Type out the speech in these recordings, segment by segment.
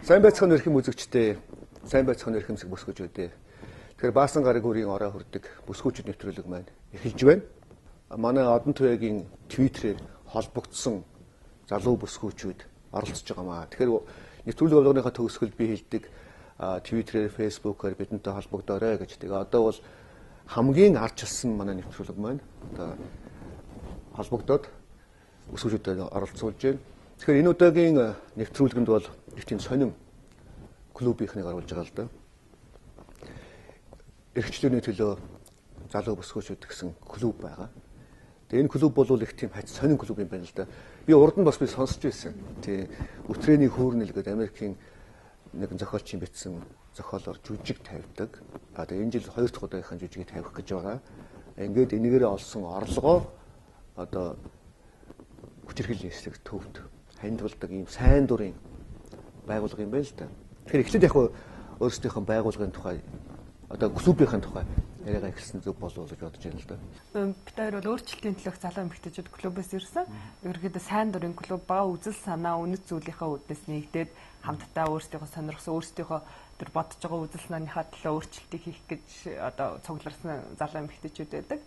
Сайн байцгаана өрх юм үзэгчтэй. Сайн байцгаана өрх юмсэг бүсгүүчүүдээ. Тэгэхээр баасан гараг үрийн ороо хүрдэг бүсгүүчд нэвтрүүлэг маань эхэлж байна. Манай Одон Туяагийн Твиттерээр холбогдсон залуу бүсгүүчүүд оролцож байгаамаа. Тэгэхээр нэвтрүүлэг болгоныхаа төгсгөл би хэлдэг Твиттерээр, Фэйсбүүкээр бидэнтэй холбогдоорой гэж. Тэгээ одоо бол хамгийн арчилсан манай нэвтрүүлэг маань одоо холбогдоод бүсгүүчүүдэд оролцуулж байна. Тэгэхээр энэ удаагийн нэвтрүүлгэнд бол их тийм сонин клубийнхнийг оруулж байгаа л да. Эрхчлөөний төлөө залуу бүсгүүчүүд гэсэн клуб байгаа. Тэгээ энэ клуб бол их тийм сонин клуб юм байна л да. Би урд нь бас сонсч байсан. Тий Өтрээний хөөрнөл гэдэг Америкийн нэг зохиолчийн бичсэн зохиолоор жүжиг тавьдаг. Тэгээ энэ жил 2 дахь удаагийнхаа жүжигийг тавих гэж байгаа. Ингээд энэгээрээ олсон орлогоо одоо хүчирхэл нийслэг төвд хандвалдаг ийм сайн дурын байгууллага юм байна л да. Тэгэхээр эхлээд яг өөрсдийнхөө байгууллагын тухай одоо клубийнхын тухай яриагаа эхэлсэн зүг болов уу гэж бодож байна л да. Бид хоёр бол өөрчлөлтийн төлөөх залуу эмэгтэйчүүд клубээс ирсэн. Ерөнхийдөө сайн дурын клуб ба үзэл санаа үнэт зүйлийнхээ үүднээс нэгдээд хамтдаа өөрсдийнхөө сонирхсан өөрсдийнхөө тэр бодож байгаа үзэл санааныхаа төлөө өөрчлөлтийг хийх гэж одоо цугларсан залуу эмэгтэйчүүд байдаг.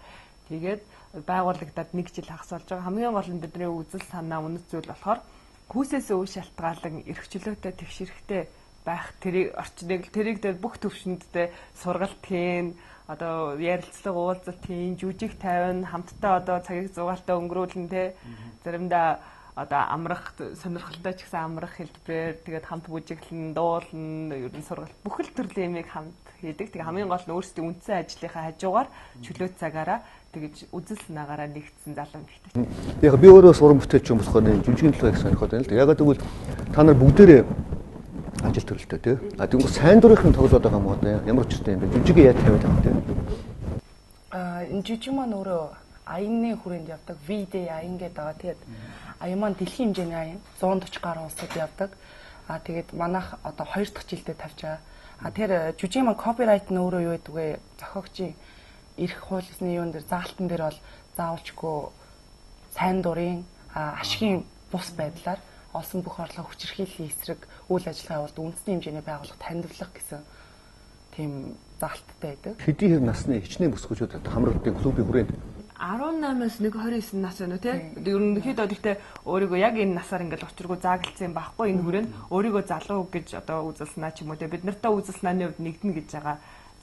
Тэгээд байгууллагадад 1 жил хагас болж байгаа. Хамгийн гол нь бидний үзэл санаа үнэт зүйл болохоор хүүсээс үе шалтгаалan эрхчлөөтэй тэгшэрхтэй байх тэрийг бүх төвшөндөө сургалтын одоо ярилцлага уулзалтын жүжиг тавина хамтдаа одоо цагийг зугаалтаа өнгөрүүлнэ те заримдаа одоо амрах сонирхолтой ч гэсэн амрах хэлбэрээр тэгээд хамт бүжиглэн дуулна ер нь сургалт бүх л төрлийн юмыг хамт хийдэг. Тэгээд хамгийн гол нь өөрсдийн үндсэн ажлынхаа хажуугаар чөлөө цагаараа тэгэж үзэл санаагаараа нэгдсэн залуу эмэгтэй. Яг би өөрөө уран бүтээлч юм болохоор жүжигний төлөө их сонирхоод байна л да. Ягаад гэвэл та нар бүгдээрээ ажил төрөлтэй тий. Тэгвэл сайн дурынхын тоглоод байгаа юм уу да. Ямар учиртай юм бэ? Жүжигээ яаж тавиад байгаа тий. Энэ жүжиг маань өөрөө аяны хүрээнд явдаг. V-Day аян гэдэг байгаа. Тэгээд аян маань дэлхийн хэмжээний аян 140 гаруй улсад явдаг. Тэгээд манайх одоо 2 дахь жилдээ тавьж байгаа. Тэгэхээр жүжиг маань копирайт нь өөрөө юу гэдэг вэ? Зохиогчийн эрх хуулийн юун дээр заалтан дээр бол заавалчгүй сайн дурын ашигын бус байдлаар олсон бүх орлого хүчирхийллийн эсрэг үйл ажиллагаа явуулдаг үндэсний хэмжээний байгууллага танилцуулах гэсэн тийм заалттай байдаг. Хэдий хэр насны хичнээн бүсгүүчүүд хамрагдсан клубын хүрээнд 18-аас 29 нас байна уу тий. Ерөнхийдөө гэхдээ өөрийгөө яг энэ насаар ингээл учиргүй заагалцсан байхгүй энэ хүрээнд өөрийгөө залуу гэж одоо үзэлснаа ч юм уу тий. Бид нартай үзэлснааны хувьд нэгдэнэ гэж байгаа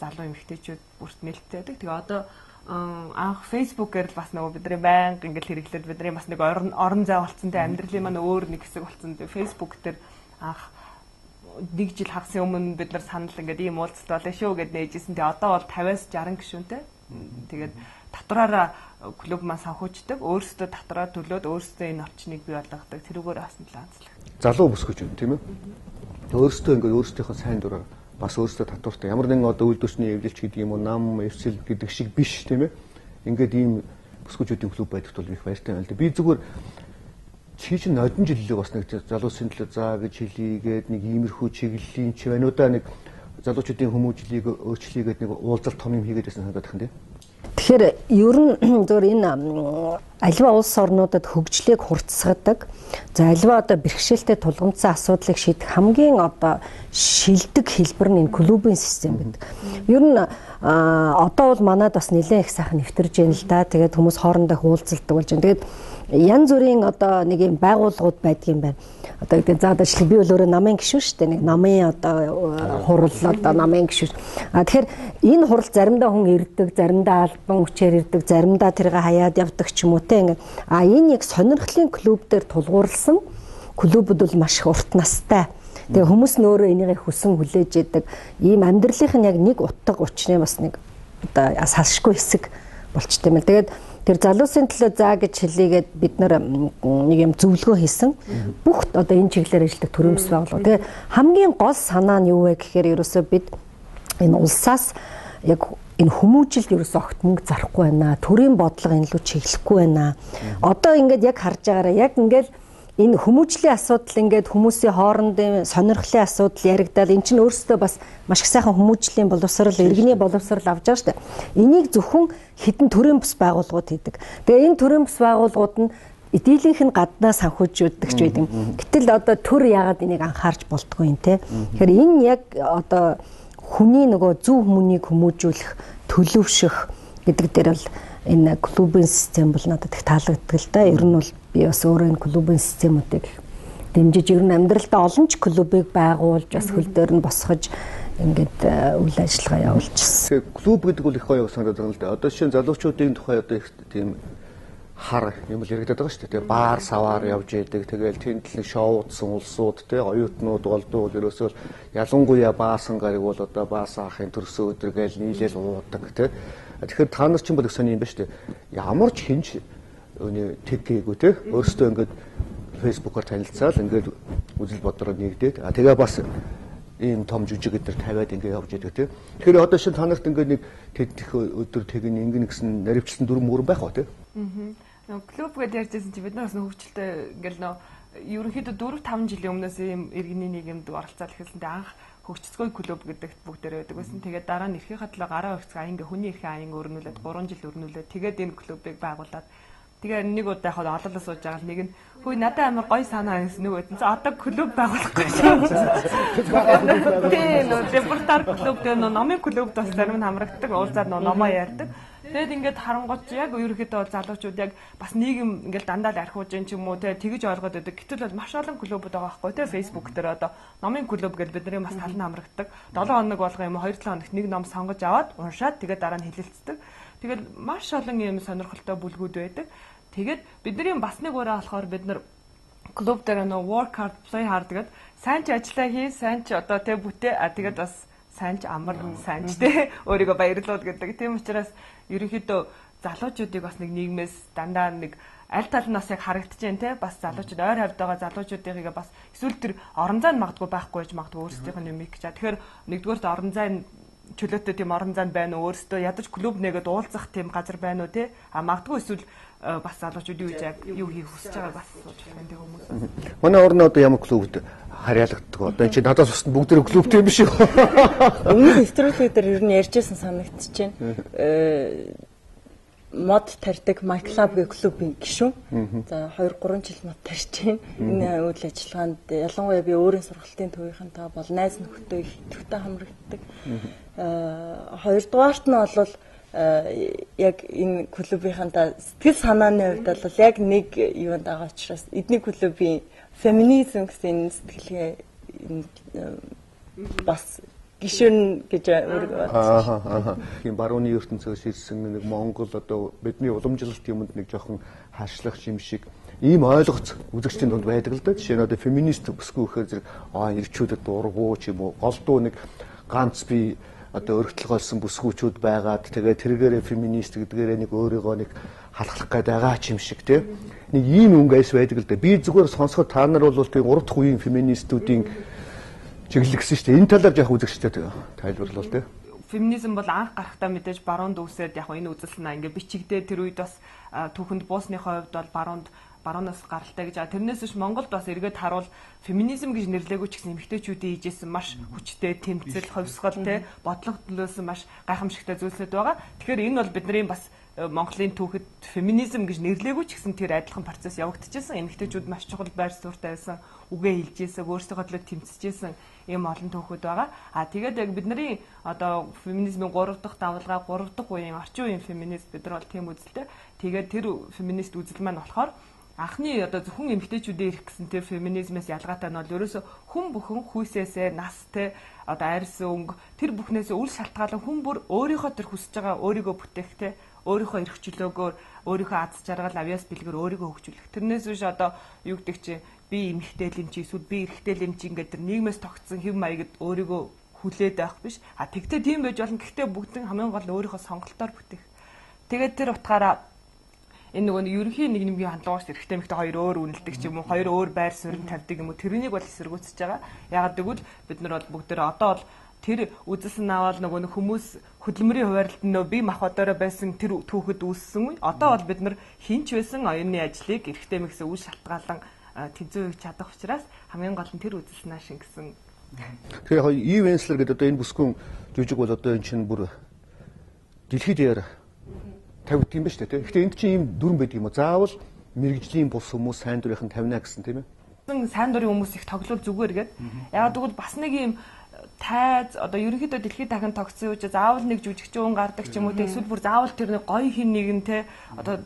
залуу эмэгтэйчүүд бүрт нээлттэй байдаг. Тэгээ одоо анх фэйсбүүкээр л бас нөгөө бидний байнга ингээл хэрэглээд бидний бас нэг орон зай болцсон тий амьдралын маань өөр нэг хэсэг болцсон тий фэйсбүүк дээр анх 1 жил хагасын өмнө бид нар санал ингээд ийм уулзалт болоо шүү гэд нээжсэн. Тэгээ одоо бол 50-аас 60 гишүүнтэй. Тэгээд татвараараа клуб маань санхүүждэг. Өөрсдөө татвараа төлөөд өөрсдөө энэ орчныг бий болгодог. Тэрүүгээр бас нэлээд анзлах. Залуу бүсгүүчүүд тийм ээ. Өөрсдөө ингээд өөрсдийнхөө сайн дураар бас өөрсдөө татвартай ямар нэгэн одоо үйлдвэрчний эвлэлч гэдэг юм уу нам эвсэл гэдэг шиг биш тийм ээ. Ингээд ийм бүсгүүчүүдийн клуб байдагт бол их баяртай байна л да. Би зүгээр чи чинь одон жилээ бас нэг залуусын төлөө заа гэж хэлийгээд нэг иймэрхүү чиглэлийн ч бануудаа нэг залуучуудын хүмүүжлийг өөрчлөйгээд нэг уулзалт том юм хийгээд байсан санагдах юм тийм. Тэгэхээр ер нь зөвөр энэ аливаа улс орнуудад хөгжлийг хурцсгадаг. За аливаа одоо бэрхшээлтэй тулгамдсан асуудлыг шийдэх хамгийн одоо шилдэг хэлбэр нь энэ клубын систем байдаг. Ер нь одоо бол манайд бас нэлээд их сайхан нэвтэрж байна л да. Тэгээд хүмүүс хоорондоо уулзалдаг болж байна. Тэгээд янз бүрийн одоо нэг юм байгууллагууд байдаг юм байна. Одоо гэдэг заа дашлаг би бол өөрөө намын гишүүн шүү дээ. Нэг намын одоо хурал одоо намын гишүүн. Тэгэхээр энэ хурал заримдаа хүн ирдэг, заримдаа албан хүчээр ирдэг, заримдаа тэргээ хаяад явдаг ч юм уу те ингээд. Энэ яг сонирхлын клуб дээр тулгуурласан клубуд бол маш их урт настай. Тэгээ хүмүүс нь өөрөө энийг хүсэн хүлээж яадаг. Ийм амьдралынх нь яг нэг утга учрын бас нэг одоо салшгүй хэсэг болчтой юм. Тэгээд тэр залуусын төлөө заа гэж хэлийгээд бид нар нэг юм зөвлөгөө хийсэн. Бүх одоо энэ чиглэлээр ажилладаг төрийн бас байгууллага. Тэгээ хамгийн гол санаа нь юу вэ гэхээр ерөөсөө бид энэ улсаас яг энэ хүмүүжилд ерөөсөө огт мөнгө зарахгүй байна. Төрийн бодлого энэ лүү чиглэхгүй байна. Одоо ингээд яг харж байгаараа яг ингээд энэ хүмүүжлийн асуудал ингээд хүмүүсийн хоорондын сонирхлын асуудал яригдаад эн чинь өөрөөсөө бас маш их сайхан хүмүүжлийн боловсрал, иргэний боловсрал авч байгаа шүү дээ. Энийг зөвхөн хэдэн төрийн бас байгууллагууд хийдэг. Тэгээ энэ төрийн бас байгууллагууд нь эдийлийнх нь гаднаа санхүүжүүлдэг ч байдаг. Гэтэл одоо төр яагаад энийг анхаарч болтгоо юм те. Тэгэхээр энэ яг одоо хүний нөгөө зөв хүмүүнийг хүмүүжүүлэх, төлөвшөх гэдэг дээр бол энэ клубын систем бол надад их таалагддаг л да. Ер нь бол би бас өөрөө энэ клубын системүүдийг дэмжиж ер нь амьдралдаа олон ч клубыг байгуулж бас хөл дээр нь босгож ингээд үйл ажиллагаа явуулчихсан. Тэгээ клуб гэдэг бол их гоё санагдаад байна л да. Одоо шинэ залуучуудын тухай одоо их тийм хар юм л яригадаад байгаа шүү дээ. Баар саваар явж идэг. Тэгээл тэнд л шоудсан улсууд те оюутнууд болдгоо ерөөсөө ялангуяа баасан гариг бол одоо баасан ахын төрсөө өдөр гээл нийлээл уудаг те. Тэгэхээр та нар ч юм бол их сони юм ба шүү дээ. Ямар ч хинж өний тэг гээгүй те. Өөрөөсөө ингээд фэйсбүүкээр танилцаал ингээд үзэл бодроо нэгдээд тэгээ бас ийм том жүжиг гэдэр тавиад ингээд явж идэг те. Тэгэхээр одоо шинэ танарт ингээд нэг тэдх өдөр тэгин ингэн гэсэн наривчлсан дүрм мөрөн байх ба те. Клуб гэдэг ярьжсэн чи бид нар бас хөвгчлээ ингээл ерөнхийдөө 4-5 жилийн өмнөөс ийм иргэний нийгэмд оролцоод эхэлсэнтэй анх хөгжцгой клуб гэдэгт бүгдээр байдаг байсан. Тэгээд дараа нь эрхийн хатлаа гараа өгцгөө аянга хүний эрхийн аянга өрнүүлээд 3 жил өрнүүлээд тэгээд энэ клубыг байгуулад тэгээ нэг удаа яхад олоолаа сууж байгаа нэг нь хөөе надад амар гоё санаа гэсэн нэг үтэн. Одоо клуб байгуулахгүй шүү. Тийм репортер клуб дээр номын клуб бас зарим нь хамрагддаг, уулзаад номоо ярьдаг. Тэгээд ингээд харангуйч яг ерөөхдөө залуучууд яг бас нийгэм ингээд дандаа л архиуж юм ч юм уу тэгж ойлгоод байдаг. Гэтэл бол маш олон клубуд байгаа байхгүй те фэйсбүүк дээр одоо номын клуб гэж бидний бас тал нь хамрагддаг. 7 хоног болго юм 2-7 хоногт нэг ном сонгож аваад уншаад тэгээд дараа нь хэлэлцдэг. Тэгээд маш олон юм сонирхолтой бүлгүүд байдаг. Тэгээд бидний бас нэг ураа болохоор бид нар клуб дээр нөө work hard play hard гэдэг сайн ч ажиллаа хий, сайн ч одоо тэ бүтээ тэгээд бас сайн ч амар сайн ч тэ өөрийгөө баярлуулад гэдэг. Тийм учраас ерөнхийдөө залуучуудыг бас нэг нийгмээс дандаа нэг аль талнаас яг харагдаж байна те бас залуучууд ойр хавьд байгаа залуучуудыг бас эсвэл тэр орон зай магадгүй байхгүй гэж магадгүй өөрсдийнх нь юм их гэж. Тэгэхээр нэгдүгээрт орон зай чөлөөтэй тийм орон зай байна уу өөрсдөө ядаж клуб нэгэд уулзах тийм газар байна уу те магадгүй эсвэл бас залуучууд юу хийх хүсэж байгаа бас сууж байна тийм хүмүүс. Манай орны одоо ямар клубд харьяалагддаг. Одоо энэ чи надаас устна бүгд клубтэй юм биш үү? Өмнөх нэвтрүүлгээр дээр ер нь ярьжсэн санагдчихэж байна. Мод тарьдаг My Club гэх клубын гишүүн. За 2-3 жил мод тарьж байна. Энэ үйл ажиллагаанд ялангуяа би өөрийн сургалтын төвийнхэнтэй бол найз нөхдөд идэвхтэй хамрагддаг. Хоёрдугаарт нь бол яг энэ клубийнхантаа сэтгэл санааны хувьд бол яг нэг юунд байгаа учраас эдний клубын феминизм гэсэн сэтгэлгээ бас гишүүн гэж өөрөөр тийм барууны ертөнцөөс ирсэн нэг Монгол одоо бидний уламжлалт юмд нэг жоохон хаашлах юм шиг ийм ойлгоц үзэгчдийн дунд байдаг л да. Жишээ нь одоо феминист бүсгүй гэхээр зэрэг ирчүүдэд дургуу ч юм уу голдуу нэг ганц би одоо өргөтлгөөлсөн бүсгүүчүүд байгаад тэгээ тэргээрээ феминист гэдгээрээ нэг өөрийгөө нэг халахлах гээд байгаа ч юм шиг тийм нэг ийм өнгөс байдаг л да. Би зүгээр сонсоход та нар бол тийм 3 дахь үеийн феминистүүдийн чиглэл гэсэн шүү дээ. Энэ талаар яг үзэгчтэй тайлбарлал тийм. Феминизм бол анх гарахтаа мэдээж баруунд үсээд яг энэ үзэлснаа ингээ бичигдээ тэр үед бас түүхэнд буусныхоо хувьд бол баруунаас гаралтай гэж. Тэрнээс биш Монголд бас эргээд харуул феминизм гэж нэрлээгүү ч гэсэн эмэгтэйчүүдийн хийжсэн маш хүчтэй тэмцэл, хувьсгал те бодлого төлөөсөн маш гайхамшигтай зүйлсүүд байгаа. Тэгэхээр энэ бол бидний бас Монголын түүхэд феминизм гэж нэрлээгүү ч гэсэн тэр адилхан процесс явагдчихсан. Эмэгтэйчүүд маш чухал байр суурьтай байсан, үгээ хэлжсэн, өөрсдөө төлөө тэмцэжсэн ийм олон түүхэд байгаа. Тэгээд яг бидний одоо феминизмын 3 дахь давалгаа 3 дахь үеийн орчин үеийн феминист бид нар бол тийм үзэлтэй. Тэгээд тэр феминист үзэл маань болохоор анхны одоо зөвхөн эмэгтэйчүүдийн ирэх гэсэн тэр феминизмээс ялгаатай нь бол ерөөсө хүн бүхэн хүйсээсээ настэй одоо арьс өнгө тэр бүхнээс үл шалтгаалan хүн бүр өөрийнхөө тэр хүсэж байгаа өөрийгөө бүтээхтэй өөрийнхөө эрх чөлөөгөөр өөрийнхөө аз жаргал авьяас бэлгэр өөрийгөө хөгжүүлэх. Тэрнээс биш одоо юу гэдэг чи би эмэгтэй л юм чи эсвэл би эрэгтэй л юм чи ингээд тэр нийгмээс тогтсон хэв маягд өөрийгөө хүлээд байх биш. Тэгтээ тийм байж болно. Гэхдээ бүгдэн хамгийн гол өөрийнхөө сонголтоор бүтээх. Тэгээд тэр утгаараа энэ нөгөө ерөнхийн нэг нэмгийн хандлагаас эрэгтэй эмэгтэй хоёр өөр үнэлдэг ч юм уу хоёр өөр байр суурь тавьдаг юм уу тэрнийг бол эсэргүүцэж байгаа. Ягаад гэвэл бид нар бол бүгдээ одоо бол тэр үзэлсэн аваад нөгөө хүмүүс хөдөлмөрийн хуваарлалт нөө бие махбодороо байсан тэр түүхэд үүссэн үе. Одоо бол бид нар хинч байсан оюуны ажлыг эрэгтэй эмэгтэй үл шалтгаалan тэнцүү хийж чадах учраас хамгийн гол нь тэр үзэлснаа шингэсэн. Тэгээ яг ивенслер гэдэг одоо энэ бүсгүн жүжиг бол одоо энэ чинь бүр дэлхийд даяар тавьдаг юм ба шүү дээ. Гэхдээ энд чинь ийм дүрм байдаг юм уу? Заавал мэрэгжлийн бус хүмүүс сайн дурынхан тавина гэсэн тийм ээ. Сайн дурын хүмүүс их тоглол зүгээр гээд. Яг тэгвэл бас нэг юм тайз одоо ерөнхийдөө дэлхийд дахин тогтсон учраас заавал нэг жүжигчүүн гардаг ч юм уу те эсвэл бүр заавал тэр нэг гоё хин нэгэн те одоо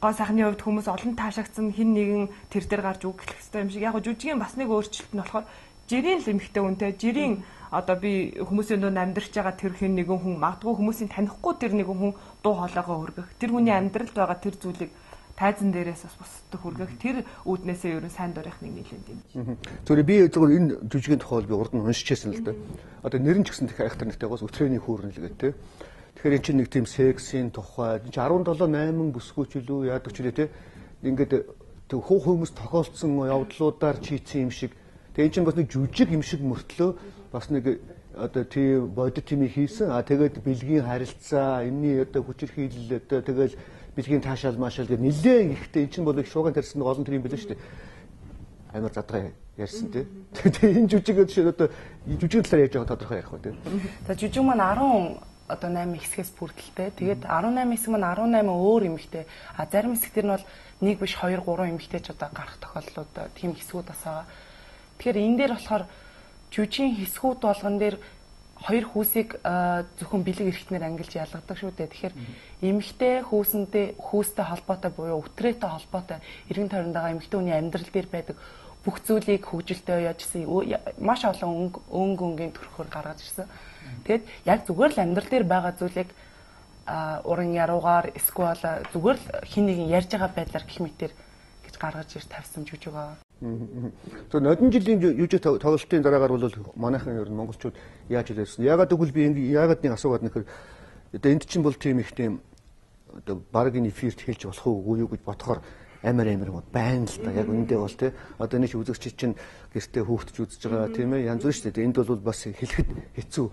гоо сайхны хувьд хүмүүс олон таашаагдсан хин нэгэн тэр дээр гарч үг хэлэх хэрэгтэй юм шиг. Яг жүжигийн бас нэг өөрчлөлт нь болохоор жирийн л эмхтэй үнтэй жирийн одоо би хүмүүсийн дунд амьдарч байгаа тэр хин нэгэн хүн магадгүй хүмүүсийн танихгүй тэр нэгэн хүн дуу хоолойгоо хүргэх тэр хүний амьдралд байгаа тэр зүйлийг тайзан дээрээс бас бусдад хүргэх тэр үүднээсээ ерөн сайн дурынх нэг нийлэн дэмжиж. Зүгээр би зөвхөн энэ жүжигийн тухай би урд нь уншижсэн л да. Одоо нэр нь ч гэсэн их айхтар нэртэй гоос өтрээний хүүрнэл гэдэг те. Тэгэхээр эн чинь нэг тийм сексийн тухай 17 8 бүсгүйч үлээ яадаг ч үлээ те. Ингээд тэг хуу хүмүүс тохиолдсон явдлуудаар чийцсэн юм шиг. Тэг эн чинь бас нэг жүжиг юм шиг мөртлөө бас нэг одоо тийм бодит юм хийсэн. Тэгээд бэлгийн харилцаа, энэний одоо хүчирхийлэл одоо тэгэл бэлгийн таашаал маашаал гэх нэлээд ихтэй эн чинь бол их шууган тарьсан олон тэр юм билээ шүү дээ. Амар задгаа ярьсан тий. Тэгээ энэ жүжигээ жишээ одоо жүжигийн талаар ярьж байгаа тодорхой ярих ба тий. За жүжиг маань 10 одоо 8 хэсгээс бүрдэлтэй. Тэгээд 18 хэсэг маань 18 өөр эмэгтэй. А зарим хэсэг тэр нь бол нэг биш 2 3 эмэгтэйч одоо гарах тохиолдлууд тийм хэсгүүд бас байгаа. Тэгэхээр энэ дээр болохоор жүжигийн хэсгүүд болгон дээр хоёр хүүсийг зөвхөн бэлэг эрхтнээр ангилж ялгадаг шүү дээ. Тэгэхээр эмэгтэй хүүстэй холбоотой буюу өтрээтэй холбоотой эргэн тойронд байгаа эмэгтэй хүний амьдрал дээр байдаг бүх зүйлийг хөгжилтэй яажсэн маш олон өнгөнгийн төрхөөр гаргаж ирсэн. Тэгэд яг зүгээр л амьдрал дээр байгаа зүйлийг уран яруугаар эсвэл зүгээр л хин нэгэн ярьж байгаа байдлаар гэх мэтэр гэж гаргаж ирж тавьсан жүжиг байгаа. So нодон жилийн жүжиг тоглолтын дараагаар бол манайхан ер нь монголчууд яаж хэлсэн. Ягаад гэвэл би ягаад нэг асуугаад нөхөр одоо энд чинь бол тийм их тийм одоо баргийн эфирт хэлж болох уу юу гэж бодохоор амар байна л да. Яг үндэ бол тий. Одоо нэг үзэгч чинь гэртээ хүүхдч үзэж байгаа тийм ээ. Янз бүр шүү дээ. Энд бол бас хэлэхэд хэцүү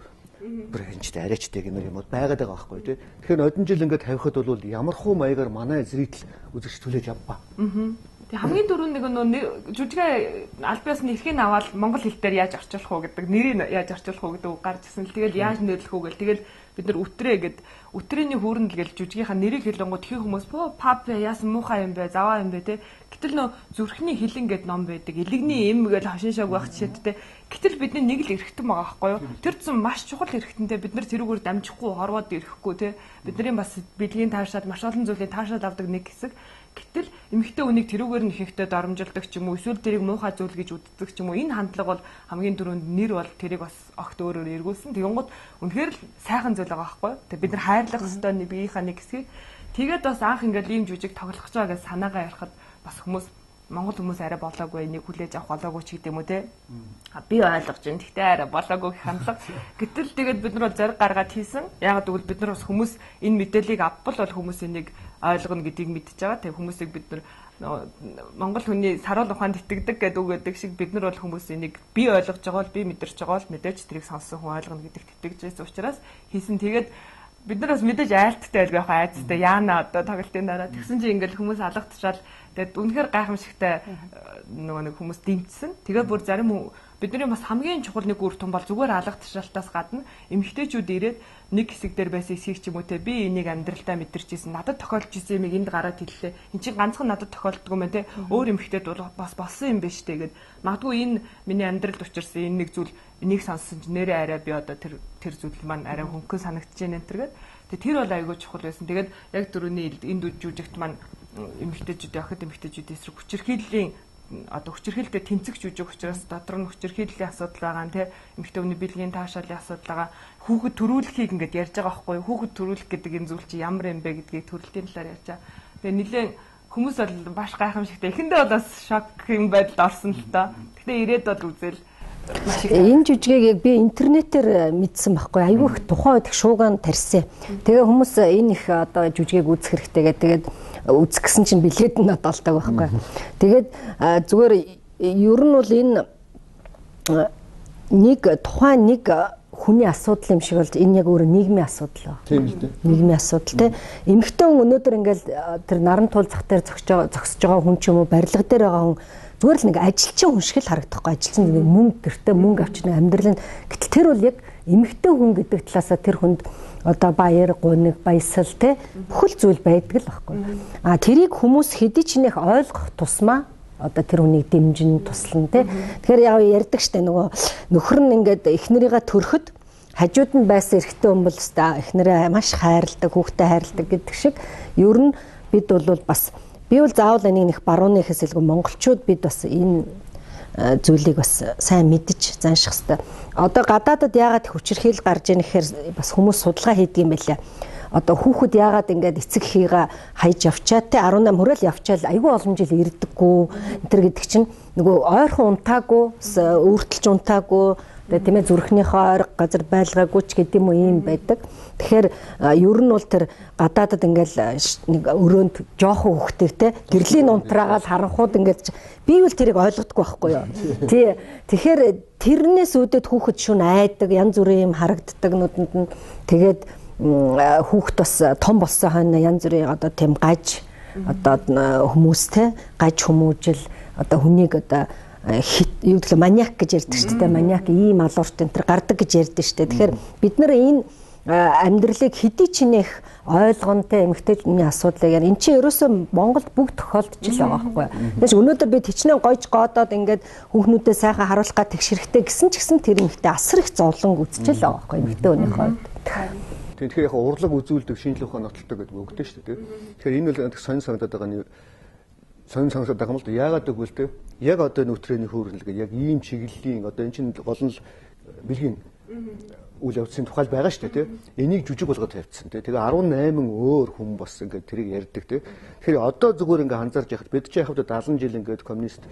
брэнчтэй арайчтай гэмээр юм уу байгаад байгаа байхгүй тий. Тэгэхээр нодон жил ингээд тавихад бол ямар хуу маягаар манай зритель үзэгч түлээж авбаа. Тэг хамгийн дөрөв нэг жүжигээ аль биесны эрхийг аваад монгол хэл дээр яаж орчуулах уу гэдэг нэрийг яаж орчуулах уу гэдэг үг гарч ирсэн. Тэгэл яаж нэрлэх үү гэл тэгэл бид нар үтрээ гэд үтрээний хүүрнэл гэл жүжигийнхаа нэрийг хэлэнгууд тхих хүмүүс пап яасан муухай юм бэ заваа юм бэ те. Гэтэл нөө зүрхний хилэн гэд ном байдаг. Илэгний эм гэл хошин шог байх жишээдтэй. Гэтэл бидний нэг л эрхтэн байгаа байхгүй юу? Тэр зам маш чухал эрхтэнтэй бид нар тэрүүгээр дамжихгүй хорвоод ирэхгүй те. Бидний бас бэлгийн таашаал маш олон зүйлийн таашаал авдаг нэг хэсэг. Гэтэл эмэгтэй үнийг тэрүүгээр нь ихэнхдээ доромжилдаг ч юм уу эсвэл тэрийг муухай зүйл гэж үздэг ч юм уу энэ хандлага бол хамгийн түрүүнд нэр бол тэрийг бас огт өөрөөр эргүүлсэн. Тэгэнгუთ үнэхээр л сайхан зүйл байгаа байхгүй юу? Тэг бид нар хайрлах ёстой биеийнхаа нэг хэсгийг тэгээд бас анх ингээл ийм жүжиг тоглох гэж байгаа гэж санаагаа ярихад бас хүмүүс монгол хүмүүс арай болоогүй энийг хүлээж авах болоогүй ч гэдэг юм уу те. Би ойлгож байна. Гэхдээ арай болоогүй гэх хандлага. Гэтэл тэгээд бид нар бол зориг гаргаад хийсэн. Яг тэгвэл бид нар бас хүмүүс энэ мэдээллийг авбал бол хүмүүс энийг ойлгоно гэдгийг мэдчихэж байгаа. Тэгээ хүмүүсийг бид нар монгол хүний саруул ухаанд итгэдэг гэдэг үг гэдэг шиг бид нар бол хүмүүс энийг би ойлгож байгаа бол би мэдэрч байгаа бол мэдээж тэрийг сонссон хүн ойлгоно гэдэгт итгэж байсан учраас хийсэн. Тэгээд бид нар бас мэдээж айлттай байлгүй яхаа айцтай яана одоо тоглолтын дараа тэгсэн чинь ингээл хүмүүс алгатчаал тэгээд үнэхээр гайхамшигтай нөгөө нэг хүмүүс дэмжсэн. Тэгээд бүр зарим бидний бас хамгийн чухал нэг үр тун бол зүгээр алгатчаалтаас гадна эмэгтэйчүүд ирээд нэг хэсэг дээр байсан эсхийг ч юм уу те би энийг амьдралдаа мэдэрчээсэн надад тохиолж исэн юмыг энд гараад хэллээ. Энд чинь ганцхан надад тохиолддог юм байна те өөр эмэгтэйд бол бас болсон юм байна штэ гэд магадгүй энэ миний амьдралд учирсан энэ нэг зүйл энийг сонссон чинь нэрээ арай би одоо тэр зүйл маань арай хөнгөн санагдаж байна энэ төргээд тэр бол айгүй чухал байсан. Тэгээд яг дөрөвний энд жүжигт маань эмэгтэйчүүд охид эмэгтэйчүүд эсрэг хүчирхийллийн одоо хүчирхийлэлтэй тэнцэх жүжиг учраас дотор нь хүчирхийллийн асуудал байгаа нь те эмэгтэй хүний бэлгийн таашаалын асуудал байгаа хүүхэд төрүүлэхийг ингээд ярьж байгаа байхгүй хүүхэд төрүүлэх гэдэг энэ зүйл чи ямар юм бэ гэдгийг төрөлтийн талаар ярьж байгаа. Тэгээ нэлээд хүмүүс бол маш гайхамшигтай эхэндээ бол бас шок юм байдалд орсон л та. Гэхдээ ирээд бол үзэл энэ жүжигийг яг би интернетээр мэдсэн байхгүй айгүй их тухайн үед шуугаан тарьсан. Тэгээ хүмүүс энэ их одоо жүжигийг үзэх хэрэгтэй гэдэг. Тэгээд үзэх гэсэн чинь билет нь одоолдог байхгүй. Тэгээд зүгээр ер нь бол энэ нэг тухайн нэг хүний асуудал юм шиг болж энэ яг өөрөө нийгмийн асуудал байна. Тийм л дээ. Нийгмийн асуудал тийм. Эмэгтэй хүн өнөөдөр ингээл тэр наран туул зах дээр зогсож байгаа хүн ч юм уу барилга дээр байгаа хүн зүгээр л нэг ажилчин хүн шиг л харагдахгүй. Ажилчин нэг мөнгө гэртээ мөнгө авчирна амьдрал нь. Гэтэл тэр бол яг эмэгтэй хүн гэдэг талаасаа тэр хүнд одоо баяр, гуниг, баясгал те бүхэл зүйл байдаг л байхгүй. А тэрийг хүмүүс хэдий ч нэх ойлгох тусмаа одоо тэр хүнийг дэмжин туслана те. Тэгэхээр яа ярьдаг штэ нөгөө нөхөр нь ингээд эхнэрийгээ төрөхөд хажууд нь байсан эрэгтэй хүн бол өстой эхнэрээ маш хайрладаг, хүүхдээ хайрладаг гэдэг шиг ер нь бид бол бас би бол заавал энийг нэг барууны хэсэлгүй монголчууд бид бас энэ зүйлийг бас сайн мэдж занших хэрэгтэй. Одоо гадаадад яагаад хүчирхийл гарч ийн гэхээр бас хүмүүс судалгаа хийдэг юм байлаа. Одоо хүүхэд яагаад ингээд эцэг хийгээ хайж явчаад те 18 хүрэл явчаал айгүй олон жил ирдэггүй энэ төр гэдэг чинь нөгөө ойрхон унтаагүй, өөртөлж унтаагүй тэгээ тийм ээ зүрхнийхөө ойр газар байлгаагүй ч гэдэг юм уу юм байдаг. Тэгэхээр ер нь бол тэр гадаадад ингээл нэг өрөөнд жоохон хөвгтэй те гэрлийн унтраагаал харанхууд ингээд би бол тэрийг ойлгодоггүй байхгүй юу. Тий. Тэгэхээр тэрнээс үүдээд хүүхэд шүн айдаг, янз бүрийн юм харагддаг нүдэнд нь тэгээд хүүхэд бас том болсон хойно янз бүрийн одоо тийм гаж одоо хүмүүстэй гаж хүмүүжил одоо хүнийг одоо юу гэвэл маниак гэж ярьдаг шүү дээ. Маниак ийм алуурт энэ төр гардаг гэж ярьдаг шүү дээ. Тэгэхээр бид нар энэ амьдралыг хэдий ч нэх ойлгонтой эмэгтэйчний асуудлыг яа эн чинь ерөөсөө Монголд бүгд тохиолдож л байгаа байхгүй. Тэгээс өнөөдөр би тичнээ гойж гоодоод ингээд хүүхнүүдэд сайхан харуулах га тэгшэрхтэй гэсэн ч гэсэн тэр эмэгтэй асар их зовлон үзчихэл байгаа байхгүй эмэгтэй өнөөхөө. Тэгэхээр яг урлаг үзүүлдэг шинжлэх ухааны нотолтой гэдэг өгдөө шүү дээ. Тэгэхээр энэ бол сонин санагдаад байгаа нь сонин санагдаад байгаа юм л да. Яагаад гэвэл те яг одоо нүтрээний хөөрнөл гэдэг яг ийм чиглэлийн одоо эн чинь гол нь бэлгийн үйл явдлын тухай байгаа шүү дээ тий. Энийг жүжиг болгоод тавьчихсан тий. Тэгээ 18 өөр хүн бас ингээд тэрийг ярьдаг тий. Тэгэхээр одоо зүгээр ингээд анзаарч яхад бид ч яхад 70 жил ингээд коммунист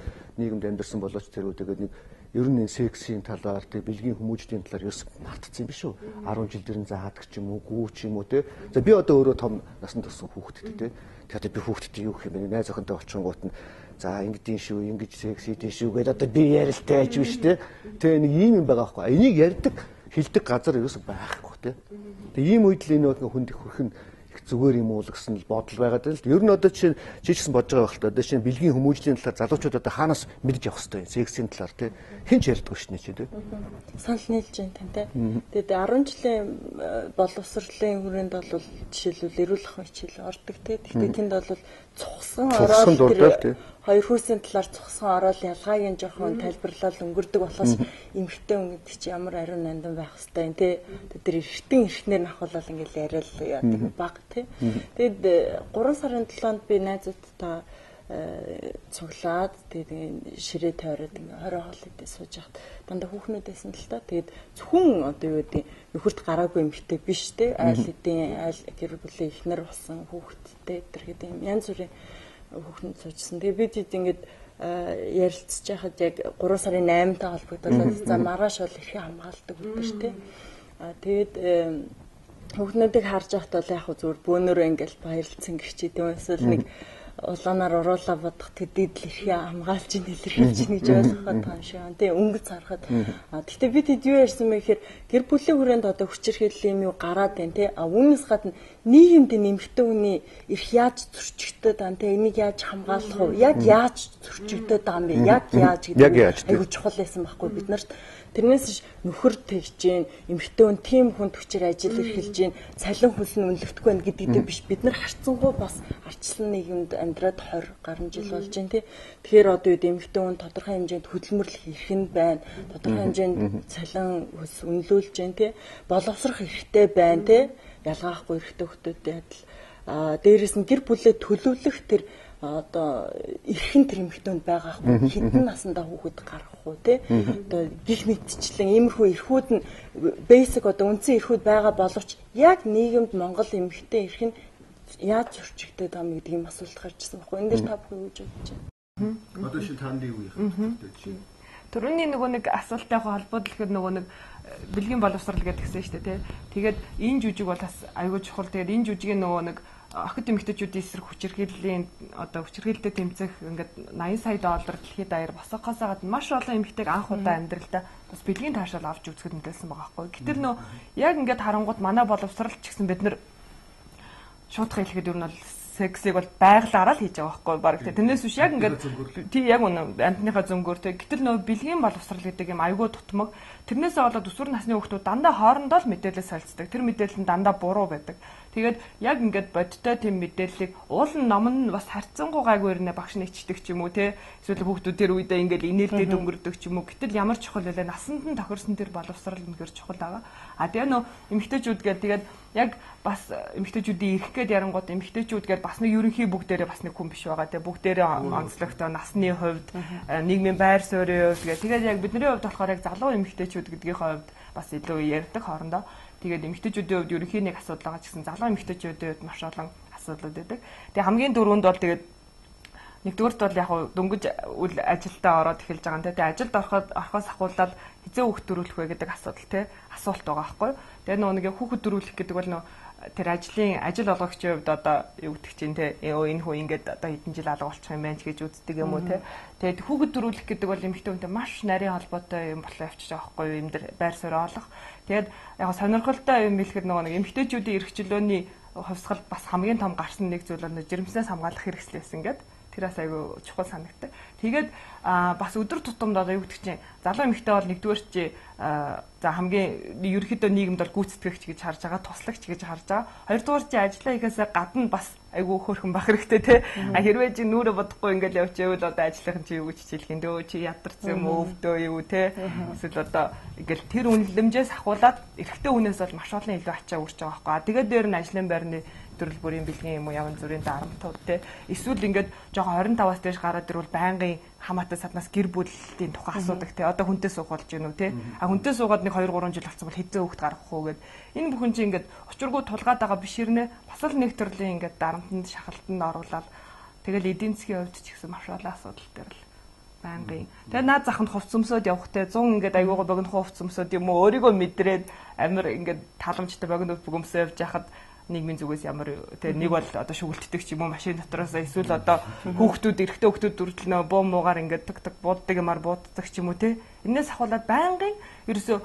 нийгэмд амьдарсан болооч тэр үегээд нэг ер нь сексийн талаар тий бэлгийн хүмүүжлийн талаар ерөөс мартцсан юм биш үү? 10 жил дэрэн заадаг ч юм уу, гүү ч юм уу тий. За би одоо өөрөө том насанд төрсэн хүүхэдтэй тий. Тэгэхээр би хүүхэдтэй юу гэх юм бэ? Найз охинтой очингууд нь за ингэдийн шүү, ингэж секс хийдин шүү гэдэг одоо би ярилтай байж биш тий. Тэгээ нэг ийм юм байгаа байхгүй. Энийг ярьдаг хилдэг газар ерөөсөй байхгүй тий. Тэгээ ийм үед л энэ хүнд их хөрх нь их зүгээр юм уу гэсэн л бодол байгаад байна л. Ер нь одоо чи ч бодож байгаа байх л та. Одоо чинь бэлгийн хүмүүжлийн талаар залуучууд одоо хаанаас мэдж явах хэвээр сексийн талаар тий. Хэн ч ярьдаггүй шнэ чи тий. Санал нийлж байна тантай. Тэгээд 10 жилийн боловсролын хүрээнд бол жишээлбэл эрүүл ахуйн хичээл ордог тий. Гэхдээ тэнд бол цухсан ороод хоёр хүүсийн талаар цухсан ороод ялгааг нь жоохон тайлбарлал өнгөрдөг болохоос эмхтэй хүн гэдэг чи ямар ариун нандан байх хэвээр юм тий. Тэр эргэтэн эрхнэр нахвалал ингээл яриад яадаг баг тий. Тэгэд 3 сарын 7-нд би найзуудтай цуглаад тэгээд ширээ тойроод ингээ 20 хоол идэ сууж яхад дандаа хүүхнүүдээсэн л та. Тэгээд зөвхөн одоо юу гэдэг нөхөрт гараагүй эмхтэй биш тий. Айл эдийн айл гэр бүлийн эхнэр болсон хүүхэдтэй тэр гэдэг юм янз бүрийн хүүхнүүд суужсэн. Тэгээд бид ингээд ярилцж байхад яг 3 сарын 8-тай холбогдуулаад за маргааш бол эрхээ хамгаалдаг өдөр тий. Тэгээд хүүхнүүдийг харж байхад бол яг зүгээр бөөнөрөө ингээл баярлцсан гэх чи тийм эсвэл нэг улаанаар уруулаа бодох тэдэд л эрхээ хамгаалж ин илэрхийлж ин гэж ойлгоход таам шиг байна. Тэгээ өнгөц харахад гэхдээ бид хэд юу ярьсан бэ гэхээр гэр бүлийн хүрээнд одоо хүчирхийлэл юм юу гараад байна тий. Үүнээс гадна нийгэмд нэмэгтэй хүний эрх яаж зөрчигдөд байна тий. Энийг яаж хамгаалах вэ? Яг яаж зөрчигдөд байгаа юм бэ? Яг яаж гэдэг айгуу чухал байсан байхгүй бид нарт. Тэрнээс нөхөр тэгж гин эмэгтэй хүн тийм хүнд хүчээр ажил эрхэлж гин цалин хөлс нь үнэлэхгүй байна гэдэгтэй биш бид нар харцсангуй бас арчлан нийгэмд амьдраад 20 гаруй жил болж гин тий. Тэгэхээр одоо үед эмэгтэй хүн тодорхой хэмжээнд хөдөлмөрлөх эрх нь байна. Тодорхой хэмжээнд цалин хөлс үнэлүүлж гин тий. Боловсрох эрхтэй байна тий. Ялгаахгүй эрхтэй хүмүүстэй адил дээрээс нь гэр бүлээ төлөвлөх тэр одоо эрхэн тэр эмэгтэйнд байгаа хгүй хэдэн наснда хүүхэд гарах уу тий. Одоо гих мэдчлэн иймэрхүү эрхүүд нь basic одоо үндсэн эрхүүд байгаа боловч яг нийгэмд Монгол эмэгтэй эрх нь яаж зөрчигдөд байгаа юм гэдэг юм асуулт гарч ирсэн байхгүй. Энэ дээр та бүхэн юу гэж бодож байна? Одоо шин таанд юу юм бэ? Төрөний нөгөө нэг асуулттай холбоотой гэхэд нөгөө нэг бэлгийн боловсрал гэдэг гэсэн шүү дээ тий. Тэгээд энэ жүжиг бол бас аюул чухал. Тэгээд энэ жүжигийн нөгөө нэг охид эмэгтэйчүүдийн эсрэг хүчирхийллийн одоо хүчирхийлэлтэд тэмцэх ингээд 80 сая доллар дэлхийд даяар босгохоос гадна маш олон эмэгтэйг анх удаа амьдралдаа бас бэлгийн таашаал авч үзэхэд мэдээлсэн байгаа байхгүй. Гэтэл нөө яг ингээд харангууд манай боловсрал ч гэсэн бид нар шуудхан хэлэхэд ер нь бол сексийг бол байгалаараа л хийж байгаа байхгүй баг. Тэрнээс биш яг ингээд тий яг үнэ амтныхаа зөнгөөр тий. Гэтэл нөө бэлгийн боловсрал гэдэг юм айгүй дутмаг. Тэрнээсээ болоод өсвөр насны хүүхдүүд дандаа хоорондоо л мэдээлэл солилцдог. Тэр мэдээлэл нь дандаа буруу байдаг. Тэгээд яг ингээд бодтой тийм мэдээллийг уулын ном нь бас харьцангуй гайгүй ирнэ багш нь ичдэг ч юм уу те эсвэл хүүхдүүд тэр үедээ ингээд инээлдээд өнгөрдөг ч юм уу. Гэтэл ямар чухал вэ? Насанд нь тохирсон тэр боловсрал үнэхээр чухал байгаа. А тэгээ нөө эмэгтэйчүүд гээд тэгээд яг бас эмэгтэйчүүдийн ирэх гээд ярангууд эмэгтэйчүүд гээд бас нэг ерөнхий бүгдээрээ бас нэг хүн биш байгаа те бүгдээрээ онцлогтой насны хувьд нийгмийн байр суурийн хувьд тэгээд яг бидний хувьд болохоор яг залуу эмэгтэйчүүд гэдгийн хувьд бас илүү ярьдаг хоорондоо. Тэгээд эмэгтэйчүүдийн хувьд ерөнхий нэг асуудал байгаа ч гэсэн залуу эмэгтэйчүүдийн хувьд маш олон асуудлууд байдаг. Тэгээ хамгийн дөрөвд бол тэгээд нэгдүгээрт бол яг дөнгөж үйл ажилдаа ороод эхэлж байгаа юм те. Тэгээ ажилд орохоос ахуулаад хизээ хүүхд төрүүлэх вэ гэдэг асуудал те асуулт байгаа байхгүй. Тэгээ нэг хүүхд төрүүлэх гэдэг бол тэр ажил олгогчийн хувьд одоо юу гэдэг чинь те энэ хүү ингээд одоо хэдэн жил алга болчих юм байна ч гэж үздэг юм уу те. Тэгээд хүүхд төрүүлэх гэдэг бол эмэгтэй хүнтэй маш нарийн холбоотой юм болоо явчих байгаа байхгүй юу юм дээр байр суурь олох. Тэгээд яг сонирхолтой юм хэлэхэд нэг эмэгтэйчүүдийн эрх чөлөөний хувьсгал бас хамгийн том гарсан нэг зүйл нь жирэмснээс хамгаалах хэрэгсэл байсан гэдэг. Тэр бас айгүй чухал санагдав. Тэгээд бас өдөр тутамд одоо юу гэдэг чинь залуу эмэгтэй бол нэгдүгээр чи за хамгийн ерөнхийдөө нийгэмд бол гүйцэтгэгч гэж харж байгаа, туслагч гэж харж байгаа. Хоёрдугаар чи ажиллаа хийхээсээ гадна бас айгүй хөөрхөн бах хэрэгтэй те. Хэрвээ чи нүрэ бодохгүй ингээд явчихвэл одоо ажиллах чи юу гэж хэлэх юм дөө чи ядарсан юм өвдөө юу те. Эсвэл одоо ингээд тэр үнэлэмжээс ахуулаад эрэгтэй хүнээс бол маш олон илүү ачаа үрж байгаа байхгүй. Тэгээд дээр нь ажлын байрны төрөл бүрийн бэлгийн юм уу яван зүрийн дарамтууд те. Эсвэл ингээд жоохон 25-аас дээш гараад ирвэл байнгын хамаатай саднаас гэр бүлийн тухай асуудаг те. Одоо хүнтэй суух болж гинүү те. Хүнтэй суугаад нэг 2-3 жил болсон бол хэзээ хүүхд гаргах уу гэд. Энэ бүхэн чинь ингээд учиргүй тулгаад байгаа биш ирнэ. Бас л нэг төрлийн ингээд дарамтанд шахалтанд оруулаад тэгэл эдийн засгийн хувьд ч гэсэн маш олон асуудал дээр л байнгын. Тэгээ наад заханд хувц өмсөд явахтай 100 ингээд айгуугаа богино хувц өмсөд юм уу өөрийгөө мэдрээд амир ингээд таламжтай богино бөгөмсөө явж яхад нийгмийн зүгээс ямар тэгээ нэг бол одоо шүгэлтдэг ч юм уу машин дотроос эсвэл одоо хүүхдүүд эрэгтэй хүүхдүүд дүрдлэнөө буу муугаар ингээд таг бууддаг юмар бууддаг ч юм уу те. Энээс ахуулаад байнгын ерөөсөө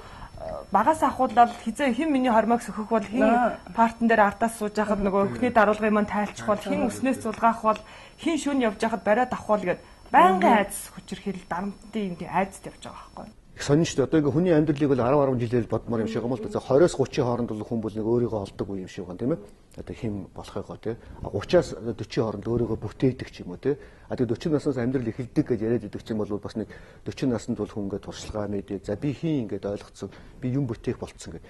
багаас ахуулаад хизээ хэн миний хормойг сөхөх бол хэн партн дээр ардаас сууж яхад нөгөө өхний даруулгын маань тайлчих бол хэн өснөөс зулгаах бол хэн шүн явж яхад бариад авах бол гэд байнгын айдас хүчирхийл дарамтын юм айдас явж байгаа байхгүй. Их сонин шүү дээ. Одоо ингээ хүний амьдралыг бол 10 жилээр бодмоор юм шиг юм л да. 20-с 30-ийн хооронд бол хүн бол нэг өөрийгөө олдог үе юм шиг байна тийм ээ. Одоо хэм болохыгоо тийм. 30-аас 40-ийн хооронд өөрийгөө бүтээдэг ч юм уу тийм. Тэгээд 40 наснаас амьдрал эхэлдэг гэж яриад идэг чинь бол бас нэг 40 наснд бол хүн ингээ туршлагаа мэдээ. За би хин ингээд ойлгоцсон. Би юм бүтээх болцсон гэд.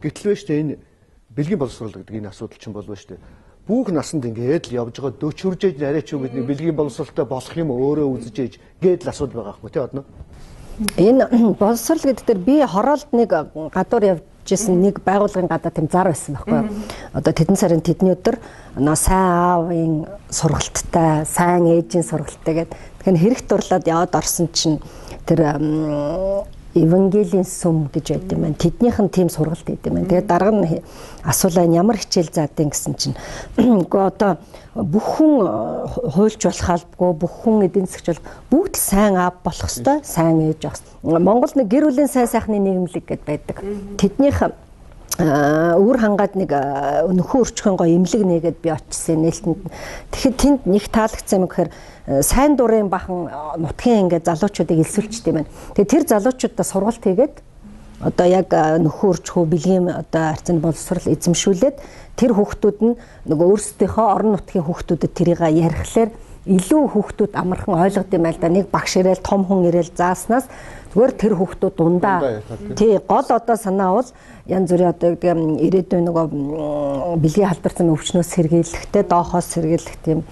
Гэтэл вэ шүү дээ энэ бэлгийн боловсрол гэдэг энэ асуудал чинь болов шүү дээ. Бүх насанд ингээд л явж байгаа 40 хүрчээж арайч юу гэдэг нэг бэлгийн боловсролтой болох юм өөрөө үзэж ээж гээд л асуудал байгаа байхгүй тийм одно. Энэ боловсрал гэдэг дээр би хороолд нэг гадуур явж ирсэн нэг байгууллагын гадаа тэм зар байсан байхгүй. Одоо тэдэн сарын тэдний өдөр сайн аавын сургалттай, сайн ээжийн сургалттай гэдэг. Тэгэхээр хэрэг дурлаад яваад орсон чинь тэр Евангелийн сүм гэж байд юм байна. Тэднийх нь тийм сургалт гэдэг юм байна. Тэгээд дарга нь асуулаа ямар хичээл заадیں гэсэн чинь үгүй одоо бүх хүн хуульч болох албагүй, бүх хүн эдийн засгч бүгд сайн аав болох ёстой, сайн ээж байх. Монгол нэг гэр бүлийн сайн сайхны нийгэмлэг гэдээ байдаг. Тэднийх өөр хангаад нэг нөхөн өрчхөн гоо эмнэлэг нээгээд би очсон нээлтэнд. Тэгэхэд тэнд нэг таалагдсан юм гэхээр сайн дурын бахан нутгийн ингээд залуучуудыг элсүүлчихдээ байна. Тэгээ тэр залуучуудаа сургалт хийгээд одоо яг нөхөн өрчхөө бэлгийн одоо арцны боловсрал эзэмшүүлээд тэр хүүхдүүд нь нөгөө өөрсдийнхөө орон нутгийн хүүхдүүдэд тэрийг ярихлаар илүү хүүхдүүд амархан ойлгод юм байл да. Нэг багш ирээл том хүн ирээл зааснаас зүгээр тэр хүүхдүүд дундаа тий гол одоо санаа бол янз бүрийн одоо ирээдүйн нөгөө бэлгийн халдварсан өвчнөөс сэргийлэхтэй доохоос сэргийлэх тийм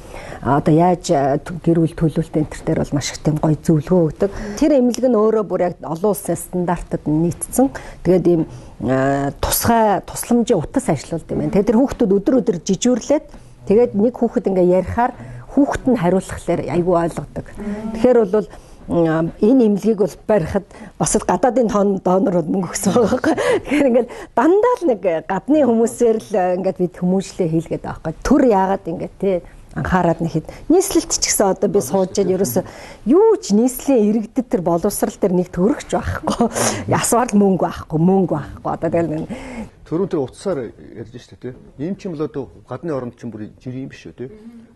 одоо яаж гэр бүл төлөвлөлт энэ төр дээр бол маш их тийм гоё зөвлөгөө өгдөг. Тэр эмнэлэг нь өөрөө бүр яг олон улсын стандартад нийцсэн. Тэгээд ийм тусламжийн утас ажиллаулдаг юм байна. Тэгээд тэр хүүхдүүд өдөр жижүүрлээд тэгээд нэг хүүхэд ингээ ярихаар хүүхэд нь хариулахлаар айгүй ойлгодог. Тэгэхээр бол энэ эмнэлгийг бол барихад бас л гадаадын донор мөнгө өгсөн байгаа. Тэгэхээр ингээд дандаа л нэг гадны хүмүүсээр л ингээд бид хүмүүжлээ хийлгээд байгаа байхгүй. Төр яагаад ингээд тий анхаарад нэхэд нийслэлт ч гэсэн одоо би сууж яа ерөөсө юу ч нийслэлийн иргэдэд тэр боловсрал дээр нэг төрөгч байхгүй. Ясвар мөнгө байхгүй одоо тэгэл Төрөн тэр утсаар ярьж штэ тий. Ийм ч юм бол одоо гадны оронд ч бүр жир юм биш үү тий.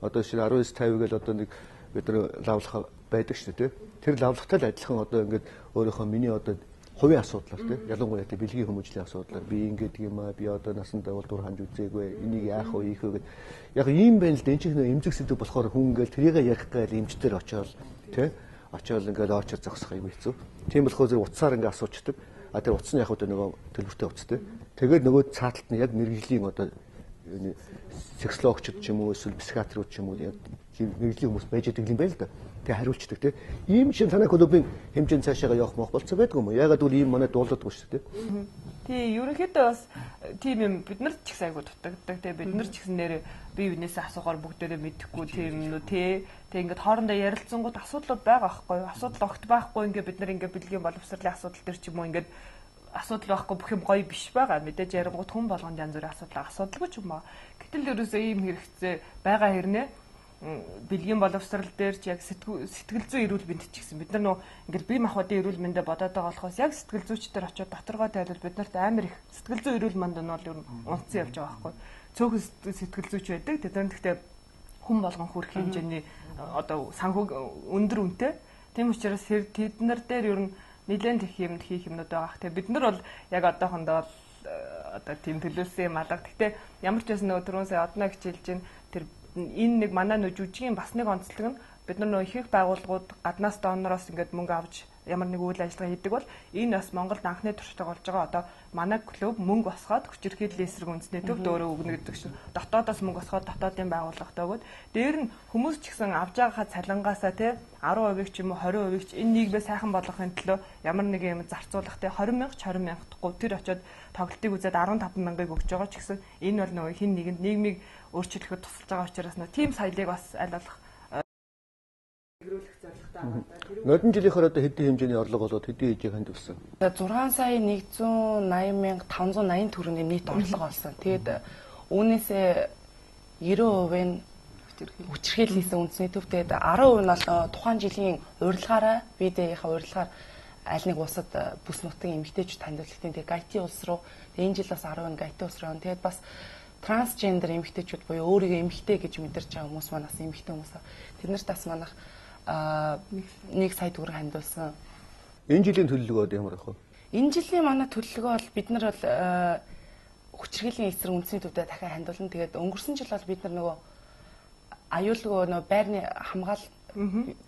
Одоо жишээ 1950 гээл одоо нэг бид нар лавлах байдаг штэ тий. Тэр лавлахтай л адилхан одоо ингээд өөрийнхөө миний одоо хувийн асуудлаар тий. Ялангуяа тий бэлгийн хүмүүжлийн асуудлаар би ингээд юм аа би одоо насандаа бол дур ханж үзээгүй энийг яах вэ ийх вэ гэд яг ийм байна л да энэ чинь эмзэг сэдв болохоор хүн ингээд тэрийг ярих гээл эмчтэр очоод тий. Очоод ингээд очоор зогсох юм хэцүү. Тийм болохоор зэрэг утсаар ингээд асуучдаг. А тэр утас нь яг одоо нөгөө төлбөртэй утастай. Тэгээд нөгөө цааталт нь яг мэрэгжлийн одоо сексологчд ч юм уу эсвэл психиатрууд ч юм уу яг мэрэгжлийн хүмүүс байж байгаа юм байл л да. Тэгээ хариулцдаг тий. Ийм шин танай клубын хэмжээнд цаашаа явах мох болцоо байдаг юм уу? Ягаад гэвэл ийм манай дуулдаггүй шүү дээ. Тий, ерөнхийдөө бас тийм юм бид нар ч их сайгүй дутагддаг тий. Бид нар ч гэсэн нэр бие биенээсээ асуухаар бүгдээрээ мэдэхгүй тийм юм уу тий. Тэг ингээд хоорондоо ярилцсангууд асуудлууд байгаа байхгүй юу? Асуудал огт байхгүй ингээд бид нар ингээд бэлгийн боловсролын асуудал төр ч юм уу ингээд асуудал байхгүй бүх юм гоё биш байгаа. Мэдээж ярангууд хүн болгонд янз бүрийн асуудалгүй ч юм аа. Гэтэл ерөөсөө ийм хэрэгцээ байгаа хэрнээ бэлгийн боловсрал дээр ч яг сэтгэл зүйн эрүүл мэнд ч гэсэн бид нар нөө ингээд бие махбодын эрүүл мэндэ бодоод байгаа болохоос яг сэтгэл зүйчдэр очиод доторгоо тайлбар бид нарт амар их сэтгэл зүйн эрүүл мэнд нь бол ер нь унтсан явж байгаа байхгүй. Цөөхөн сэтгэл зүйч байдаг. Тэд гэхдээ хүн болгон хүрэх хэмжээний одоо санхүүг өндөр үнэтэй. Тийм учраас тэд нар дээр ер нь нэлээд их юмд хийх юмнууд байгаа. Тэгээ бид нар бол яг одоохондоо одоо тийм төлөөсөн юм алга. Гэхдээ ямар ч байсан нөгөө түрүүнсээ одноо хичээлж чинь тэр энэ нэг манай нөө жүжигийн бас нэг онцлог нь бид нар нөө их их байгууллагууд гаднаас донороос ингээд мөнгө авч ямар нэг үйл ажиллагаа хийдэг бол энэ бас Монголд анхны туршилт болж байгаа одоо манай клуб мөнгө босгоод хүчирхийллийн эсрэг үндэсний төвд өөрөө өгнө гэдэг чинь дотоодоос мөнгө босгоод дотоодын байгууллагатай өгөөд дээр нь хүмүүс ч гэсэн авж байгааха цалингаасаа тий 10% ч юм уу 20% ч энэ нийгмээ сайхан болгохын төлөө ямар нэг юм зарцуулах тий 20,000 ч 20,000 гэхгүй тэр очиод тоглолтыг үзээд 15,000-ыг өгч байгаа ч гэсэн энэ бол нөгөө хин нэгэнд нийгмийг өөрчлөхөд тусалж байгаа учраас нөгөө тийм соёлыг бас аль болох эрүүлэх зорилготой байгаа. Нодон жилийнхаар одоо хэдийн хэмжээний орлого болоод хэдийн хийж ханд өссөн? 6 сая 180,580 төгрөгийн нийт орлого олсон. Тэгээд үүнээсээ 90% нь хүчирхийлэл хийсэн үндэсний төв. Тэгээд 10% нь бол тухайн жилийн урилгаараа BD-ийнхаа урилгаар аль нэг улсад бүс нутгийн эмэгтэйчүүд танилцуултын тэгээд Гайти улс руу энэ жил бас 10% нь Гайти улс руу. Тэгээд бас трансгендер эмэгтэйчүүд буюу өөрийгөө эмэгтэй гэж мэдэрч байгаа хүмүүс манаас эмэгтэй хүмүүс. Тэд нарт бас манайх 1 сая төгрөг хандуулсан. Энэ жилийн төлөвлөгөө ямар байх вэ? Энэ жилийн манай төлөвлөгөө бол бид нар бол хүчирхийллийн эсрэг үндэсний төвдөө дахин хандуулна. Тэгээд өнгөрсөн жил бол бид нар нөгөө аюулгүй нөгөө байрны хамгаалалт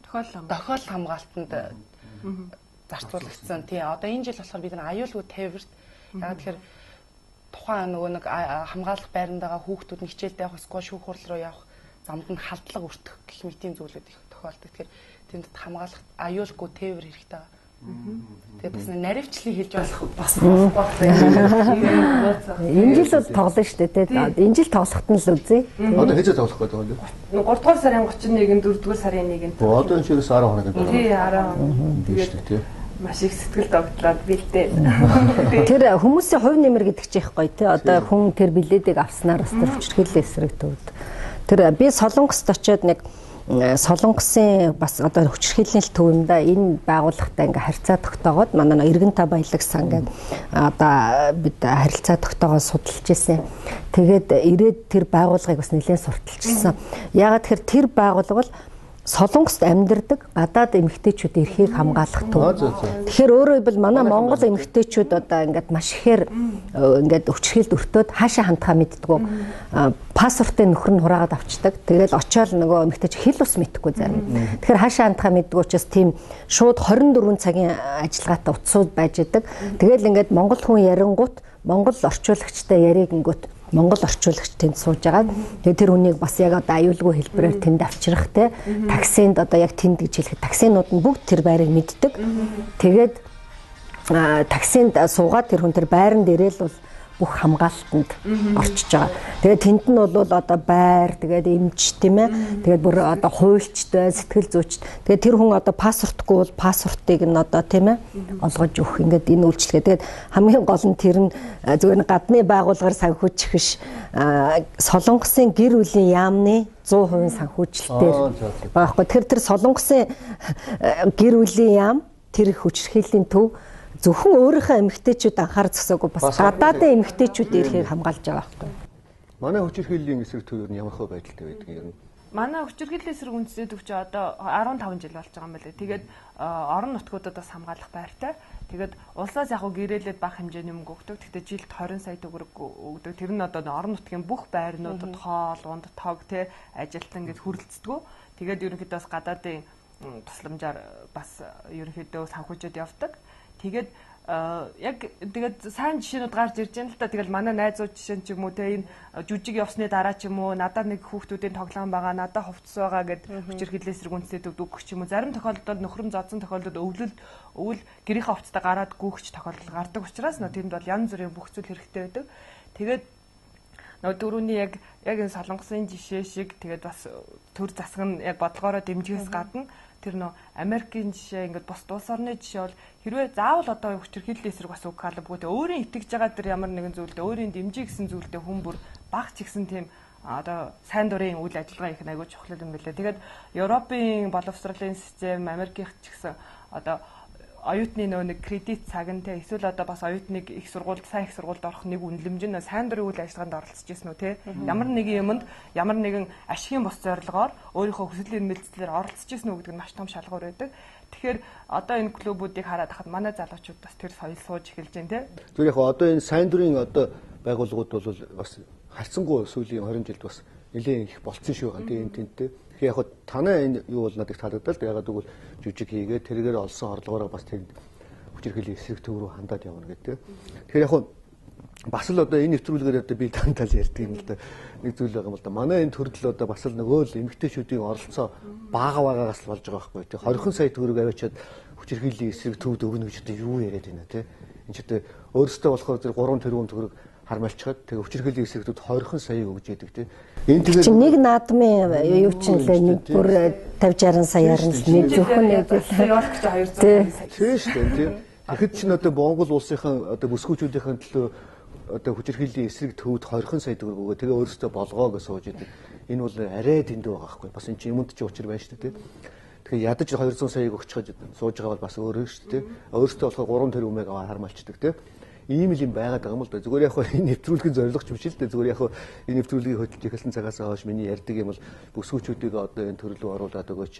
тохиол хамгаалтанд зарцуулагдсан. Тий. Одоо энэ жил болохоор бид нар аюулгүй тээвэрт яг тэгэхээр тухайн нөгөө нэг хамгаалах байранд байгаа хүүхдүүд нь хичээлдээ явах, эсвэл шүүх хурал руу явах замд нь халдлага өртөх гэх мэт ийм зүйлүүд их тохиолддог. Тэгэхээр тэнд хамгаалах аюулгүй тээвэр хэрэгтэй байгаа. Тэгээд бас наривчлыг хэлж болох бас энэ жил бол тоглоно шүү дээ тий. Энэ жил тоглоход нь л үзье. Одоо хэзээ тоглох гэдэг вэ? 3 дугаар сарын 31-нд 4 дугаар сарын 1-нд. Одоо энэ чигээс 10 хоног гэдэг. Тий 10 хоног. Тэгээд тий маш их сэтгэл догтлоод бэлдээ. Тэр хүмүүсийн хувь нэмэр гэдэг чинь их гоё тий. Одоо хүн тэр билетийг авснаар бас тэр хүчирхийлэл эсрэг төвд. Тэр би Солонгост очиод нэг Солонгосын бас одоо хүчирхийллийн төв юм да энэ байгууллагатай ингээ харьцаа тогтоогоод манай Иргэн та баялаг сан гэдэг одоо бид харилцаа тогтоогоод судалж ирсэн. Тэгээд ирээд тэр байгууллагыг бас нэлээд сурталчилсан. Ягаад тэгэхээр тэр байгууллага бол Солонгост амьдардаг гадаад эмэгтэйчүүд эрхийг хамгаалах төв. Тэгэхээр өөрөөр хэлбэл манай Монгол эмэгтэйчүүд одоо ингээд маш ихээр ингээд хүчирхийлд өртөөд хаашаа хандхаа мэддэггүй. Паспортын нөхөр нь хураагаад авчдаг. Тэгээд очиод нөгөө эмэгтэйч хэл ус мэдэхгүй зарим. Тэгэхээр хаашаа хандхаа мэддэггүй учраас тийм шууд 24 цагийн ажиллагаатай утсууд байж идэг. Тэгэл ингээд монгол хүн ярингуут монгол орчуулагчтай ярингуут монгол орчуулагч тэнд сууж байгаа. Тэгээ тэр хүнийг бас яг одоо аюулгүй хэлбэрээр тэнд авчрах те таксинд одоо яг тэнд гэж хэлэхэд таксинууд нь бүгд тэр байрыг мэддэг. Тэгээд таксинд суугаад тэр хүн тэр байран дээрээ л бол бүх хамгаалтанд орчиж байгаа. Тэгээд тэнд нь бол одоо байр, тэгээд эмч тийм ээ. Тэгээд бүр одоо хуульчтай, сэтгэл зүйч. Тэгээд тэр хүн одоо паспортгүй бол паспортыг нь одоо тийм ээ олгож өгөх. Ингээд энэ үйлчлэгээ. Тэгээд хамгийн гол нь тэр нь зөвхөн гадны байгууллагаар санхүүжих биш. Солонгосын гэр бүлийн яамны 100% санхүүжилтээр байгаа хгүй. Тэр Солонгосын гэр бүлийн яам тэр хүчирхийллийн төв зөвхөн өөрийнхөө эмэгтэйчүүд анхаарал зогсоогүй бас гадаадын эмэгтэйчүүд эрхийг хамгаалж байгаа байхгүй. Манай хүчирхийллийн эсрэг төв ер нь ямар хөө байдалтай байдаг юм. Манай хүчирхийллийн эсрэг үндэсний төвч одоо 15 жил болж байгаа юм байна. Тэгээд орон нутгуудад бас хамгаалах байртай. Тэгээд улсаас яг гэрээлээд бага хэмжээний мөнгө өгдөг. Гэхдээ жилд 20 сая төгрөг өгдөг. Тэр нь одоо орон нутгийн бүх байрнуудад хоол, унд, тог ажилтан гэж хүрэлцдэг. Тэгээд ерөнхийдөө бас гадаадын тусламжаар бас ерөнхийдөө санхүүжээд явдаг. Тэгээд яг тэгээд сайн жишээнүүд гарч ирж байна л да. Тэгэл манай найзууд жишээ ч юм уу те энэ жүжиг явсны дараа ч юм уу надад нэг хүүхдүүдийн тоглоом байгаа, надад хувцас байгаа гэд хүчирхийллийн эсрэг үндэсний төвд өгөх ч юм уу. Зарим тохиолдолд нөхрөн зодсон тохиолдолд өвөл гэрийнхээ хувцастаа гараад гүйгч тохиолдол гардаг учраас тэнд бол янз бүрийн бүх зүйл хэрэгтэй байдаг. Тэгээд дөрөвний яг энэ солонгосын жишээ шиг тэгээд бас төр засаг нь яг бодлогоороо дэмжихээс гадна тэр нөө Америкийн жишээ ингээд бос улс орны жишээ бол хэрвээ заавал одоо хүчирхийллийн эсрэг бас үг хаалбгүй те өөрийн итгэж байгаа тэр ямар нэгэн зүйлдээ өөрийн дэмжих гэсэн зүйлдээ хүн бүр баг ч гэсэн тийм одоо сайн дурын үйл ажиллагаа их айгүй чухал юм билээ. Тэгээд Европын боловсролын систем, Америкийнх ч гэсэн одоо оюутны нэг кредит цаг нь те эсвэл одоо бас оюутныг их сургуульд сайн их сургуульд орох нэг үнэлэмж нь сайн дурын үйл ажиллагаанд оролцож ирсэн үү те ямар нэгэн юмд ямар нэгэн ашигын бос зорилгоор өөрийнхөө хүсэл эрмэлзлээр оролцож ирсэн үү гэдэг нь маш том шалгуур байдаг. Тэгэхээр одоо энэ клубүүдийг хараад хахад манай залуучууд бас тэр соёл сууж эхэлж байна те. Зүгээр яг одоо энэ сайн дурын одоо байгууллагууд бол бас харьцангуй сүүлийн 20 жилд бас нэлээд их болцсон шүү гэн тийм тэнтэй. Яг хөө танай энэ юу бол надад таалагдал л ягаад гэвэл жүжиг хийгээд тэргээр олсон орлогоороо бас тэр хүчирхийллийн эсрэг төв рүү хандаад явна гэдэг. Тэгэхээр яг хөө бас л одоо энэ нэвтрүүлгээр одоо би тантал ярьдаг юм л да. Нэг зүйл байгаа юм л да. Манай энэ төрөл одоо бас л нөгөө л эмэгтэйчүүдийн оролцоо бага багаагаас болж байгаа байхгүй тий. 20 сая төгрөг аваачаад хүчирхийллийн эсрэг төвд өгнө гэж одоо юу яриад байна те. Энд ч одоо өөрөөсөө болохоор зэрэг 3 тэрбум төгрөг хармалчаад тэгээ хүчирхийллийн эсрэгтүүд 20 сая өгж яадаг тийм. Энэ тэгээ чи нэг наадмын юу ч нэлээ нэг бүр 50 60 саяар нь нэг зөвхөн нэг явуулах гэж 200 сая. Тийм шүү дээ тийм. Тэгэхэд чинь одоо Монгол улсынхан одоо бүсгүүчүүдийн төлөө одоо хүчирхийллийн эсрэг төвд 20 сая төгрөг өгөө тэгээ өөрөөсөө болгоо гэж сууж яадаг. Энэ бол арай дэндүү байгаа байхгүй. Бас энэ чинь юмд чи учир байна шүү дээ тийм. Тэгэхээр ядаж 200 саяг өгч сууж байгаа бол бас өөрөө шүү дээ. Өөрөөсөө болохоор 3 тэрбумыг хармалчдаг тийм. Ийм л юм байгаад байгаа юм л да. Зүгээр яг энэ нэвтрүүлгийн зорилго ч биш л дээ. Зүгээр яг энэ нэвтрүүлгийг хөтлөж эхэлсэн цагаас хойш миний ярьдаг юм бол бүсгүүчүүдийг одоо энэ төрлөө оруулаад өгөөч.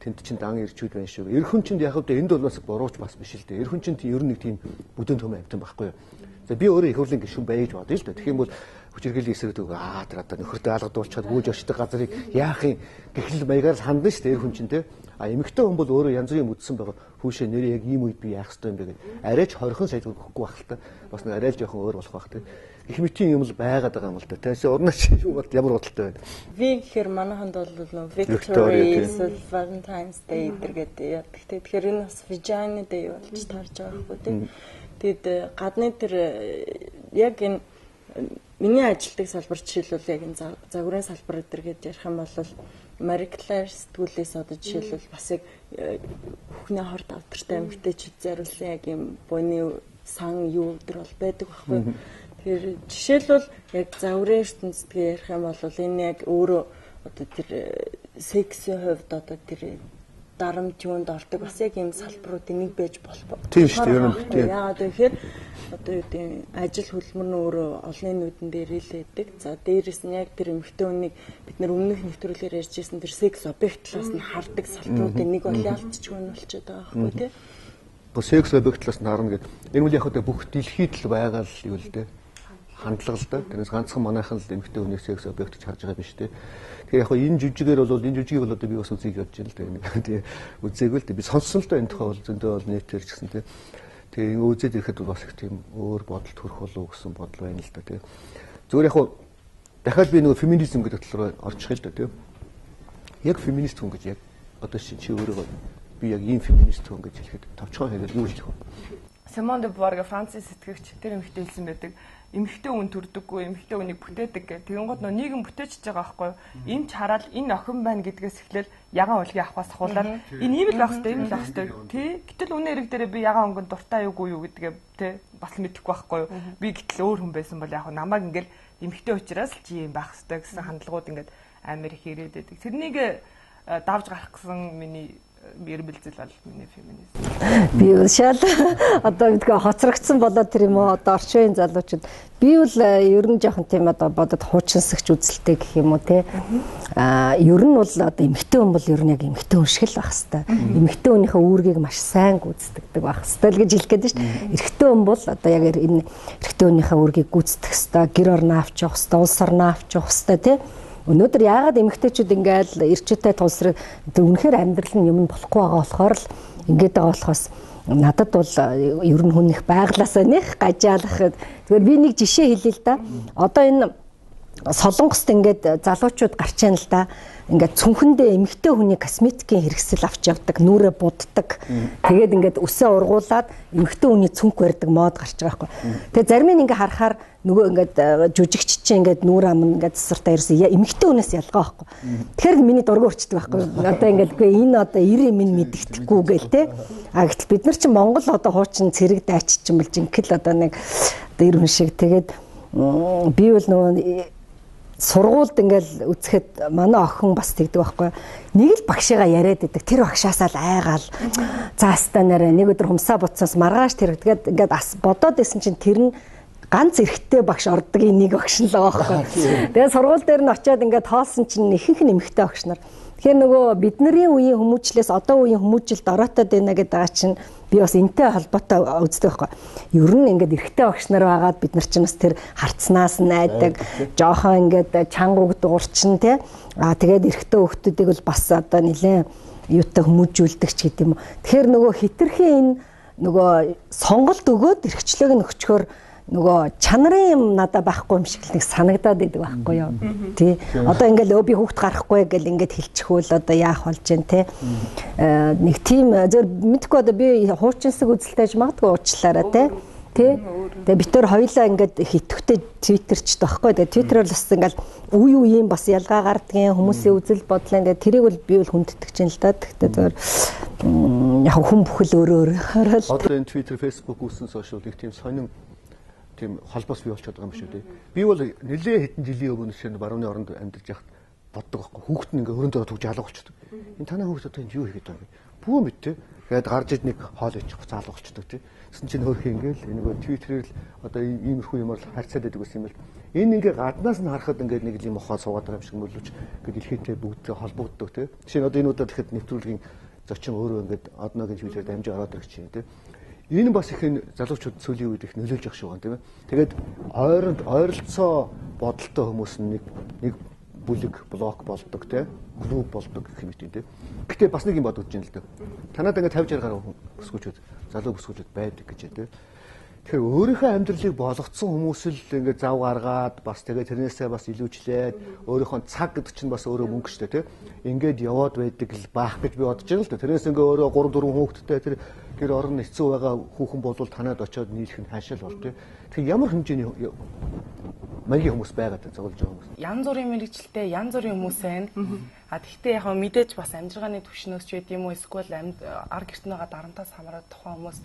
Тэнд чинь дан ирчүүд байна шүү. Эр хүн чинь яг одоо энд бол бас бурууч бас биш л дээ. Эр хүн чинь ер нь нэг тийм бүдүүн төмөн амтан байхгүй юу. За би өөрөө их хурлын гишүүн байж бодъё л да. Тэгэх юм бол хүчирхийллийн эсрэг төг тэр одоо нөхөртөө алгадуулчихад гүйж очдог газрыг яах юм гэхэл маягаар л хандна шүү дээ. Эр хүн чинь те. Эмэгтэй хүн бол өөрөө янз бүрийн үдсэн байгаа. Хүүшээ нэрээ яг ийм үед би яах ёстой юм бэ гэдэг. Арайч 20 сая төгрөг өгөхгүй байх л та. Бас нэг арай л жоохон өөр болох байх те. Их мэтийн юм л байгаад байгаа юм л да. Тэсээ урнаа чи юу бод ямар бодолтой байна. Ви гэхээр манайханд бол Victory, Valentine's Day гэдэг яа. Тэгэхээр энэ бас Vagina Day болж таарж байгаа байхгүй тийм. Тэгэд гадны тэр яг энэ миний ажилтдаг салбар жишээлбэл яг энэ загварын салбар өдр гэж ярих юм бол Marie Claire сэтгүүлээс одоо жишээлбэл бас яг хүүхний хорт авдартай эмэгтэйчүүд зариулсан яг юм буйны сан юу өдр бол байдаг байхгүй. Тэгэхээр жишээлбэл яг загварын ертөнцийн ярих юм бол энэ яг өөрөө одоо тэр сексийн хувьд одоо тэр дарамт юунд ордог бас яг юм салбаруудын нэг байж болох. Тийм шүү дээ. Ер нь тийм. Яагаад гэхээр одоо юу гэдэг ажил хөдөлмөр нь өөрөө олонний нүдэн дээр илээдэг. За дээрэс нь яг тэр эмэгтэй хүнийг бид нар өмнөх нэвтрүүлгээр ярьжсэн тэр секс объектлаас нь хардаг салбаруудын нэг бол ялцчихгүй нь болчиход байгаа байхгүй тий. Секс объектлаас нь харна гэдэг. Энэ үл яг одоо бүх дэлхийд л байгаа л юу л дээ. Хандлага л да. Тэрнээс ганцхан манайхан л эмэгтэй хүнийг секс объект гэж харж байгаа биш тий. Тэгэхээр яг энэ жүжигээр бол энэ жүжигийг бол одоо би бас үзье гэж байна л да. Тэгээ үзээгүй л дээ. Би сонссон л да энэ тухай бол зөндөө бол нэтээр ч гэсэн тий. Тэгээ ингэ үзээд ирэхэд бас их тийм өөр бодол төрөх болов гэсэн бодол байна л да тий. Зүгээр яг дахиад би нөгөө феминизм гэдэг талаар орчих л да тий. Яг феминист хүн гэж яг одоо чи өөрөө би яг ийм феминист хүн гэж хэлэхэд товчхон хэлээд юу хэлэх вэ? Simone de Beauvoir Францын сэтгэгч тэр эмэгтэй хэлсэн байдаг. Эмэгтэй хүн төрдөггүй, эмэгтэй хүнийг бүтээдэг гэх. Тэгэнгუთ нөө нийгэм бүтээчихэж байгаа байхгүй юу? Энд чараад энэ охин байна гэдгээс эхлээл ягаан өлгийн авахаас хуулаад энэ ийм л байх хэрэгтэй, ийм л байх хэрэгтэй. Тий. Гэтэл үнэ хэрэг дээр би ягаан өнгөнд дуртай юугүй юу гэдгээ тий бас мэдэхгүй байхгүй юу? Би гэтэл өөр хүн байсан бол яг намайг ингээл эмэгтэй учраас л чи юм байх хэрэгтэй гэсэн хандлагууд ингээд амар их ирээд байдаг. Тэрнийг давж гарах гэсэн миний мэр бэлзэл бол миний феминист. Би шал одоо мэдгүй хоцрогдсон болоод тэр юм уу одоо орчин үеийн залуучууд би бол ер нь жоохон тийм одоо бодод хуучинсагч үзэлтэй гэх юм уу те ер нь бол одоо эмэгтэй хүн бол ер нь яг эмэгтэй хүн шиг л байх хэвээр эмэгтэй хүнийхээ үүргийг маш сайн гүйцэтгэдэг байх хэвээр л гэж хэлэх гээд шүү дээ. Эрэгтэй хүн бол одоо яг энэ эрэгтэй хүнийхээ үүргийг гүйцэтгэх хэвээр гэр орноо авч явах хэвээр улс орноо авч явах хэвээр те. Өнөөдөр яагаад эмэгтэйчүүд ингээл эрчтэй тулсрыг үнэхээр амьдрал нь юм болохгүй байгаа болохоор л ингээд байгаа болохоос надад бол ер нь хүн их байглаасаа нэх гажаалах. Тэгэхээр би нэг жишээ хэлье л да. Одоо энэ Солонгост ингээд залуучууд гарч яана л да. Ингээд цүнхэндээ эмэгтэй хүний косметикийн хэрэгсэл авч явдаг, нүрээ буддаг. Тэгээд ингээд үсээ ургуулад эмэгтэй хүний цүнх барьдаг мод гарч байгаа байхгүй. Тэгээд зарим нь ингээд харахаар нөгөө ингээд жүжигч чинь ингээд нүур ам ингээд засвартаа ирсэн эмэгтэй хүнээс ялгаа байхгүй. Тэгэхээр миний дург урчдаг байхгүй. Одоо ингээд энэ одоо 90 минь мэддэхгүй гээл те. Гэтэл бид нар чинь Монгол одоо хуучин цэрэг дайч чинь бол жинхэнэ одоо нэг дээр хүн шиг тэгээд би бол нөгөө сургуульд ингээл үзэхэд манай охин бас тэгдэг байхгүй. Нэг л багшигаа яриад идэг. Тэр багшаасаа л айгаал. Заастаа нэрэ нэг өдөр хумсаа буцаас маргааш тэр тэгээд ингээд бодоод исэн чинь тэр нь ганц эрэгтэй багш ордгийн нэг багш л байгаа байхгүй. Тэгээд сургууль дээр нь очиод ингээд тоолсон чинь ихэнх нь эмэгтэй багш нар. Тэгэхээр нөгөө бидний үеийн хүмүүжлээс одоо үеийн хүмүүжилд оройтод байна гэдэг байгаа чинь би бас энтэй холбоотой үздэг байхгүй. Ер нь ингээд эрэгтэй багш нар байгаад бид нар чинь бас тэр харцнаас найдаг, жоохон ингээд чангууг дуурчин тий. Тэгээд эрэгтэй хүүхдүүдийг бол бас одоо нэлээ юутай хүмүүжүүлдэг ч гэдэг юм. Тэгэхээр нөгөө хитрхийн энэ нөгөө сонголт өгөөд эрхчлөөг нь өчгөр нөгөө чанарын юм надад байхгүй юм шиг л нэг санагдаад идэг байхгүй юу тий. Одоо ингээл би хүүхд гарахгүй гэл ингээд хэлчихвэл одоо яах болж гэн тий. Нэг тийм зөв мэдгүй одоо би хуучинсаг үзэлтэйж магадгүй уучлаарай тий. Тэгээ бид төр хоёлаа ингээд хитгэвтэй твиттерчтэй байхгүй. Тэгээ твиттер бол бас ингээл үе үеийн бас ялгаа гардгийн хүмүүсийн үзэл бодлоо ингээд тэрийг бол би бол хүнддэг чинь л да. Тэгтээ зөвөр яг хүн бүхэл өөрөө хараад одоо энэ твиттер фейсбુક үүсэн сошиалыг тийм сонин тийм холбоос бий болчиход байгаа юм шүү дээ. Би бол нэлээ хэдэн жилийн өмнө шинэ барууны оронд амьдарч яхад боддог байхгүй. Хүүхэд нь ингээ өрөөндөө түгж алга болчихдог. Энэ танай хүүхэд одоо энэ юу хийгээд байгаа юм бэ? Бүү мэд те. Тэгээд гарч ид нэг хоол ичих залга болчихдог те. Тэсэн чинь хөрх ингээл нөгөө твиттерээр л одоо иймэрхүү юмар харьцаад байдаг гэсэн юм бэл. Энэ ингээ гаднаас нь харахад ингээ нэг юм ухаа суугаад байгаа юм шиг мөлөж ингээ дэлхийдээ бүгдээ холбогддог те. Жишээ нь одоо энэ удаад ихэд нэвтрүүлгийн зочин өөрөө ингээ одногийн твиттерээр дамжиж ороод ирэх чинь те. Энэ бас их залуучууд сүүлийн үед их нөлөөлж явах шиг байна тийм ээ. Тэгээд ойролцоо бодолтой хүмүүс нэг бүлэг блок болдог тийм клуб болдог гэх юм тийм. Гэтэ бас нэг юм бодож байна л дээ. Танад ингээд 50 60 гаруй бүсгүүчүүд залуу бүсгүүчүүд байдаг гэж тийм. Тэгэхээр өөрийнхөө амьдралыг болгоцсон хүмүүс л ингээд зав гаргаад бас тэгээд тэрнээсээ бас илүүчлээд өөрийнхөө цаг гэдэг чинь бас өөрөө мөнгө шүү дээ тийм. Ингээд яваад байдаг л баах гэж би бодож байна л дээ. Тэрнээс ингээд өөрөө 3 4 хүүхэдтэй тэр гэр орон хэцүү байгаа хүүхэн болвол танад очиод нийлэх нь хаашаал бол тийм. Тэгэхээр ямар хэмжээний маягийн хүмүүс байгаад зогсож байгаа хүмүүс. Янз бүрийн мэрэгчлээ, янз бүрийн хүмүүс байна. Тэгтээ яг мэдээж бас амжиргааны түвшнөөс ч байд юм уу эсвэл ар гертнээгаа дарамтаас хамаарат тухайн хүмүүс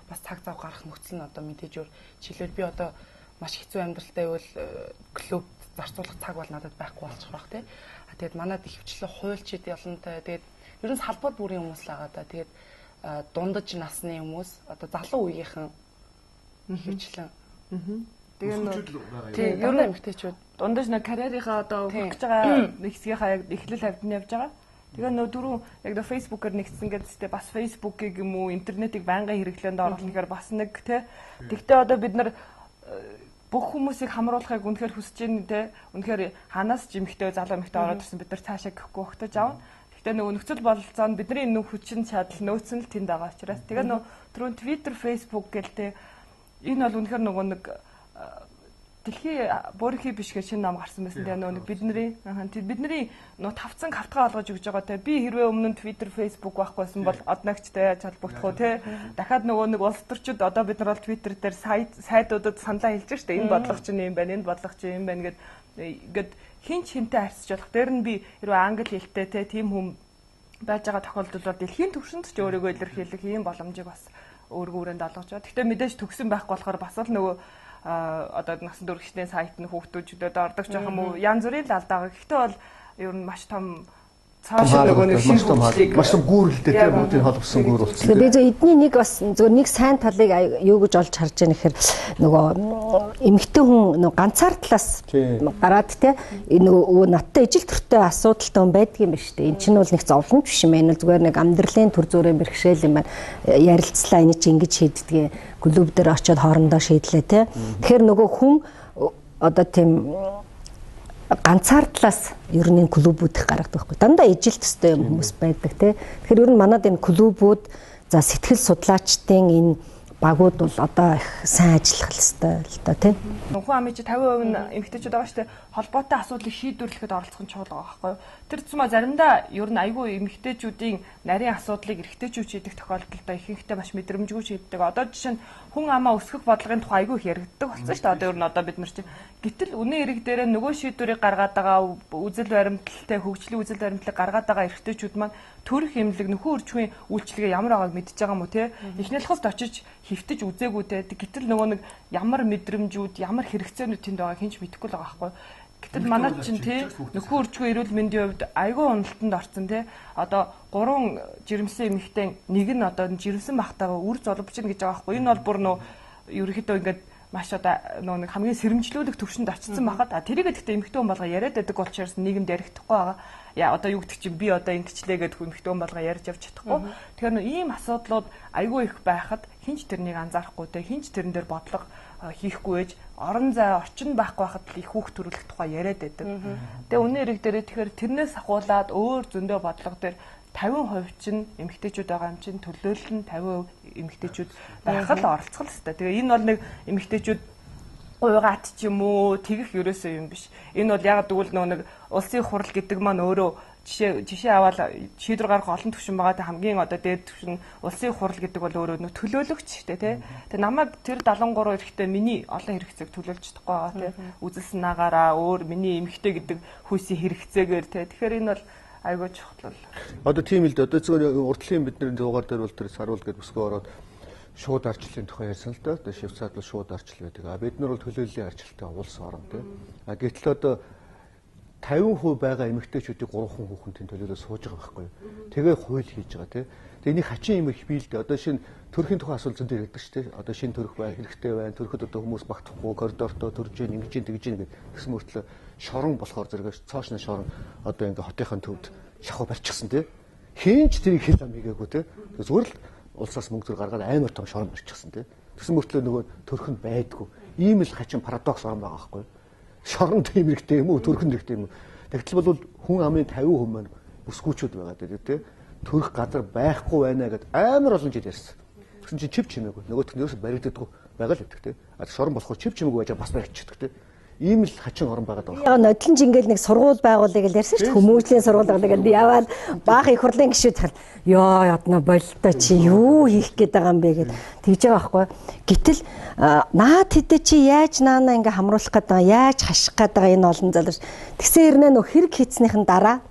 бас цаг зав гарах нөхцөл нь одоо мэдээж өөр. Жишээлбэл би одоо маш хэцүү амьдралтай байвал клуб зарцуулах цаг бол надад байхгүй болчих واخ тий. Тэгээд манад ихвчлэн хуульчид ялантай. Тэгээд ерөнс салбар бүрийн хүмүүс л байгаа да. Тэгээд дундаж насны хүмүүс одоо залуу үеийнхэн ихвчлэн. Тэгээд ер нь эмэгтэйчүүд дундаж нэг карьерийнхаа одоо хөгж байгаа нэг хэсгийнхаа яг эхлэл хавьд нь явж байгаа. Тэгээ нөө дөрөв яг до фейсбүүкээр нэгдсэн гэдэгтэй бас фейсбүүкийг юм уу интернетийг байнгын хэрэглээнд оруулахаар бас нэг тий. Тэгтээ одоо бид нар бүх хүмүүсийг хамруулахыг үнэхээр хүсэж байна тий. Үнэхээр ханаас ч эмэгтэй залуу эмэгтэй ороод ирсэн бид нар цаашаа гэхгүй өгтөж аав. Тэгтээ нөгөө нөхцөл бололцоонд бидний нөх хүчин чадал нөөцөн л тэнд байгаа учраас тэгээ нөө түрүүн Twitter, Facebook гэл тий. Энэ бол үнэхээр нөгөө нэг дэлхийн борихи биш гэж шинэ ном гарсан байсан тийм нэг бидний нөө тавцан кавтгаа олгож өгж байгаа те би хэрвээ өмнө нь Twitter, Facebook байхгүйсэн бол одногчтой холбогдох уу те дахиад нөгөө нэг улс төрчид одоо бид нар бол Twitter дээр сайдуудад саналаа хэлж штэ энэ бодлого чинь юм байна энэ бодлого чинь юм байна гэд хин ч хинтэй харьцаж болох дээр нь би хэрвээ англи хэлтэй те тийм хүм байж байгаа тохиолдолд бол дэлхийн түвшинд ч өөрийгөө илэрхийлэх ийм боломжийг бас өөргөөрөнд олгож байгаа. Гэхдээ мэдээж төгсөн байхгүй болохоор бас л нөгөө одоо насан туршидын сайт нь хүүхдүүдэд ордог жоох юм уу янз бүрийн л алдаа. Гэхдээ бол ер нь маш том цааш нөгөө нэг шинэ хөгжлийг маш том гүүрэлтэй тийм бүгдийг холбосон гүүр болсон. Тэгээ би зөв эдний нэг бас зөв нэг сайн талыг юу гэж олж харж байгаа нэхэр нөгөө эмэгтэй хүн нөгөө ганцаар талаас гараад те нөгөө надтай ижил төртэй асуудалтай хүн байдаг юм байна шүү дээ. Энд чинь бол нэг зовлон биш юм байна. Зүгээр нэг амьдралын төр зүрийн бэрхшээл юм байна. Ярилцлаа энийг чи ингэж шийддэг. Клуб дээр очиод хоорондоо шийдлээ те. Тэгэхээр нөгөө хүн одоо тийм ганцаар талаас ер нь клубүүд их гаргадаг байхгүй. Дандаа ижил төстэй юм хүмүүс байдаг те. Тэгэхээр ер нь манад энэ клубүүд за сэтгэл судлаачдын энэ багууд бол одоо их сайн ажиллах хэрэгтэй л да тий. Хүн амын чи 50% нь эмэгтэйчүүд байгаа шүү дээ. Холбоотой асуудлыг шийдвэрлэхэд оролцох нь чухал байгаа байхгүй юу? Тэр цэцмаа заримдаа ер нь айгүй эмэгтэйчүүдийн нарийн асуудлыг эрэгтэйчүүд шийдэх тохиолдолд ихэнхдээ маш мэдрэмжгүй шийддэг. Одоо жишээ нь хүн амаа өсгөх бодлогын тухай айгүй их яригддаг болсон шүү дээ. Одоо ер нь одоо бид нар чи гэтэл үнэн эрэг дээрээ нөгөө шийдвэрийг гаргаад байгаа үзэл баримталтай хөгжлийн үзэл баримтлалыг гаргаад байгаа эрэгтэйчүүд маань төрөх эмнэлэг нөхөн үржихийн үйлчлэгээ ямар байгааг мэдчихэж байгаа мó те. Эхнэлхэлд очиж хөвтөж үзээгүй те. Гэтэл нөгөө нэг ямар мэдрэмжүүд, ямар хэрэгцээнүүд тэнд байгааг хинч мэдэхгүй л байгаа байхгүй. Гэтэл манайд чинь те нөхөн үржихийн эрүүл мэндийн хувьд айгүй уналтанд орсон те. Одоо 3 жирэмсэн эмэгтэй нэг нь одоо жирэмсэн бахтайгаа үр золбочно гэж байгаа байхгүй. Энэ бол бүр нөө ерөөхдөө ингээд маш одоо нэг хамгийн сэрэмжлүүлэх төвшөнд очсон байхад тэрийг гэхдээ эмэгтэй хүн болго яриад байдаг учраас нийгэмд ярихдаггүй байгаа. Яа одоо юу гэдэг чинь би одоо ингэчлээ гэдэг эмэгтэй хүн болго ярьж явж чадахгүй. Тэгэхээр ийм асуудлууд айгүй их байхад хинч тэрнийг анзаарахгүй те хинч тэрэн дээр бодлого хийхгүй ээж орон зай орчин байхгүй байхад их хүүхд төрүүлэх тухай яриад байдаг. Тэгээ үнэн эрэг дээрээ тэгэхээр тэрнээс ахуулаад өөр зөндөө бодлого дээр 50% чинь эмэгтэйчүүд байгаа юм чинь төлөөлөл нь 50% эмэгтэйчүүд байх л оролцох л хэвээр. Тэгээ энэ бол нэг эмэгтэйчүүд уйгаат ч юм уу тэгэх ерөөсөө юм биш. Энэ бол яг тэгвэл нэг улсын хурал гэдэг маань өөрөө жишээ аваад шийдвэр гаргах олон түвшин байгаа. Тэ хамгийн одоо дээд түвшин улсын хурал гэдэг бол өөрөө нэг төлөөлөгч тэ. Тэгээ намайг тэр 73 эрэхтэй миний олон хэрэгцээг төлөөлж чадахгүй байгаа тэ. Үзэл санаагаараа өөр миний эмэгтэй гэдэг хүйсийн хэрэгцээгээр тэ. Тэгэхээр энэ бол айгүй чухал. Одоо тийм л дээ. Одоо зөвхөн урдлын бидний дугаар дээр бол тэр саруул гэдэг бүсгүй ороод шууд арчлалын тухай ярьсан л да. Одоо Швейцард бол шууд арчлал байдаг. Бид нар бол төлөөллийн арчлалтай улс орн тийм. Гэтэл одоо 50% байгаа эмэгтэйчүүдийг 3 хүүхэндийн төлөөлөө сууж байгаа байхгүй юу? Тэгээ хууль хийж байгаа тийм. Тэгээ энийг хачин юм их бий л дээ. Одоо шинэ төрхийн тухай асуулт зөндөө ярьдаг шүү дээ. Одоо шинэ төрөх бай хэрэгтэй байна. Төрөхөд одоо хүмүүс багтахгүй коридортоо төрж ийн ингэж ийн тэгж ийн гэсэн мөртлөө шорон болохоор зэрэг цоошны шорон одоо ингээ хотынхын төвд шахуу барьчихсан тийм. Хинч тэрийг хэл ам хийгээгүй тийм. Зүгээр л улсаас мөнгө төр гаргаад аймар том шорон барьчихсан тийм. Тэгсэн мөртлөө нөгөө төрхөнд байдгүй. Ийм л хачин парадокс орон байгаа байхгүй юу? Шорон тэмрэгтэй юм уу, төрхөн хэрэгтэй юм уу? Тэгтэл бол хүн амын 50% маань бүсгүүчүүд байгаа гэдэг тийм. Төрөх газар байхгүй байна гэдээ амар олон жил ярьсан. Тэгсэн чинь чив чимээгүй. Нөгөөх нь ерөөсөй баригддаггүй байгаа л гэдэг тийм. Шорон болохоор чив чимээгүй байж бас баригдчихдаг тийм. Ийм л хачин орон байгаад байгаа. Яг нодлон жингээл нэг сургууль байгуулъя гэж ярьсан шүү дээ. Хүмүүжлийн сургууль байгуулъя гэдэг яваад баах их хурлын гишүүд хал ёо ядна болтой чи юу хийх гээд байгаа юм бэ гэд тэгж байгаа байхгүй. Гэтэл наад хэдэ чи яаж наана ингээ хамруулах гээд байгаа яаж хаших гээд байгаа энэ олон залууч. Тэгсэн хэрнээ нөх хэрэг хийцнийхэн дараа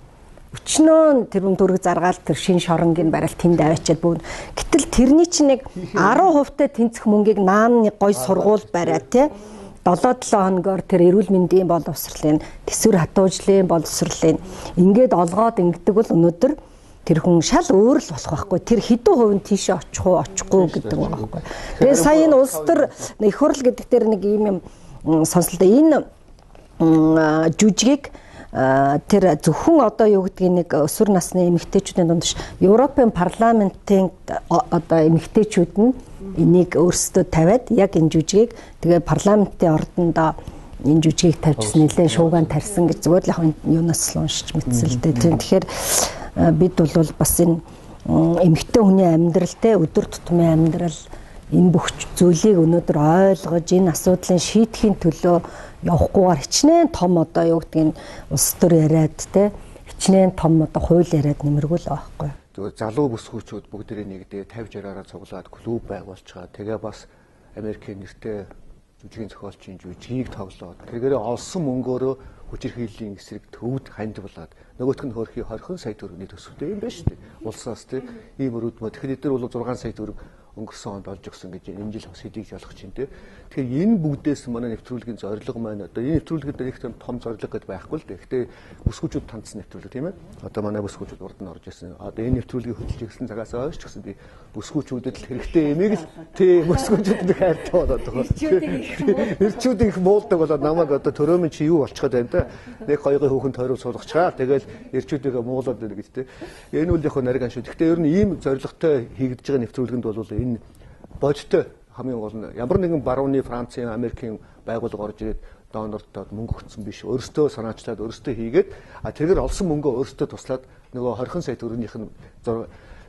өчнөө тэрүүн дөрөг заргаал тэр шин шоронгийн барайл тэнд аваачаад бүүн. Гэтэл тэрний чинь нэг 10% тэнцэх мөнгийг нааны гой сургууль бариад тий 7-7 хоногор тэр эрүүл мэндийн боловсролын төсвөр хатуужлын боловсролын ингээд олгоод ингэдэг бол өнөөдөр тэр хүн шал өөр л болох байхгүй. Тэр хэдэн хувийн тийшээ очих уу очихгүй гэдэг байгаа байхгүй. Тэгээ сая энэ улс төр их хурл гэдэг дээр нэг юм сонслоо. Энэ жүжигийг тэр зөвхөн одоо юу гэдгийг нэг өсвөр насны эмэгтэйчүүдийн дунд Европын парламентын одоо эмэгтэйчүүд нь энийг өөрсдөө тавиад яг энэ жүжигийг тэгээ парламентын ордондоо энэ жүжигийг тавьчихсан нэлээд шуугаан тарьсан гэж зүгээр л яг юунаас л уншиж мэдсэн л дээ. Тэгэхээр бид бол бас энэ эмэгтэй хүний амьдралтай өдөр тутмын амьдрал энэ бүх зүйлийг өнөөдөр ойлгож энэ асуудлын шийдэхийн төлөө явахгүйгээр хичнээн том одоо юу гэдгийг улс төр яриад те хичнээн том одоо хууль яриад нэмэргүй л байхгүй. Зүгээр залуу бүсгүүчүүд бүгдээрээ нэгдээ 50-60-аараа цуглаад клуб байгуулж байгаа. Тэгээ бас Америкийн нэртэй жүжигийн зохиолчийн жүжигийг тоглоод тэргээрээ олсон мөнгөөрөө хүчирхийллийн эсрэг төвд хандвалаад нөгөөх нь хөрхий 20 сая төгрөгийн төсөвтэй юм байна шүү дээ. Улсаас тийм ийм өрөөдмө. Тэгэхээр эдгээр бол 6 сая төгрөг өнгөрсөн онд олж өгсөн гэж энэ жил бас хэдийг ялах чинь тийм. Тэгэхээр энэ бүгдээс манай нэвтрүүлгийн зорилго маань одоо энэ нэвтрүүлгэд нэг том зорилго гэдээ байхгүй л дээ. Гэхдээ бүсгүүчүүд тандсан нэвтрүүлэг тийм ээ. Одоо манай бүсгүүчүүд урд нь орж ирсэн. Одоо энэ нэвтрүүлгийг хөтлж ирсэн цагаас хойш ч гэсэн би бүсгүүчүүдэд л хэрэгтэй юмыг л тийм бүсгүүчүүдэд хайртай болоод байгаа. Ирчүүд их муулдаг болоод намайг одоо төрөөмөн чи юу болчиход байна та. Нэг хоёрын хүүхэн тойрог суулгачаа. Тэгэл ирчүүдээ муулаад байна гэж тийм. Энэ үл яг нарийн шүү. Гэхдээ ер нь ийм зорилготой хийгдэж байгаа нэвтрүүлгэнд бол энэ бодтой хамгийн гол нь ямар нэгэн барууны Францын, Америкийн байгууллага орж ирээд донордод мөнгө өгсөн биш. Өөрөөсөө санаачлаад өөрөөсөө хийгээд тэрээр олсон мөнгөө өөрөөсөө туслаад нөгөө 20 сая төгрөгийнх нь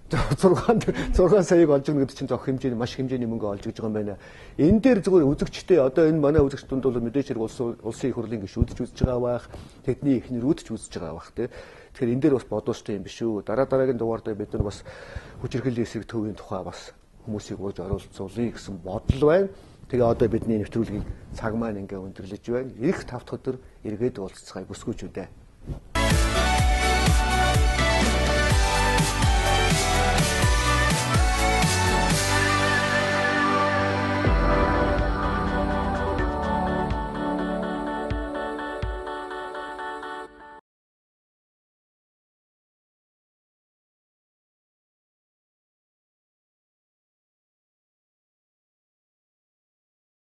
6 саяыг олж өгнө гэдэг чинь зөх хэмжээний маш хэмжээний мөнгө олж өгж байгаа юм байна. Энэ дээр зүгээр үзэгчтэй одоо энэ манай үзэгчдүүд бол мэдээж хэрэг улсын их хурлын гишүүд үзэж байгаа байх, тэдний эхнэрүүд ч үзэж байгаа байх тийм. Тэгэхээр энэ дээр бас бодоостой юм биш үү. Дараагийн дугаард бид нар бас хүчирхийллийн эсрэг төвийн тухай бас хүмүүсийг ууж оролцуулъя гэсэн бодол байна. Тэгээ одоо бидний нэвтрүүлгийн цаг маань ингээ өндөрлөж байна. Ирэх 5 дахь өдөр эргээд уулзцгаая бүсгүүчүүдээ.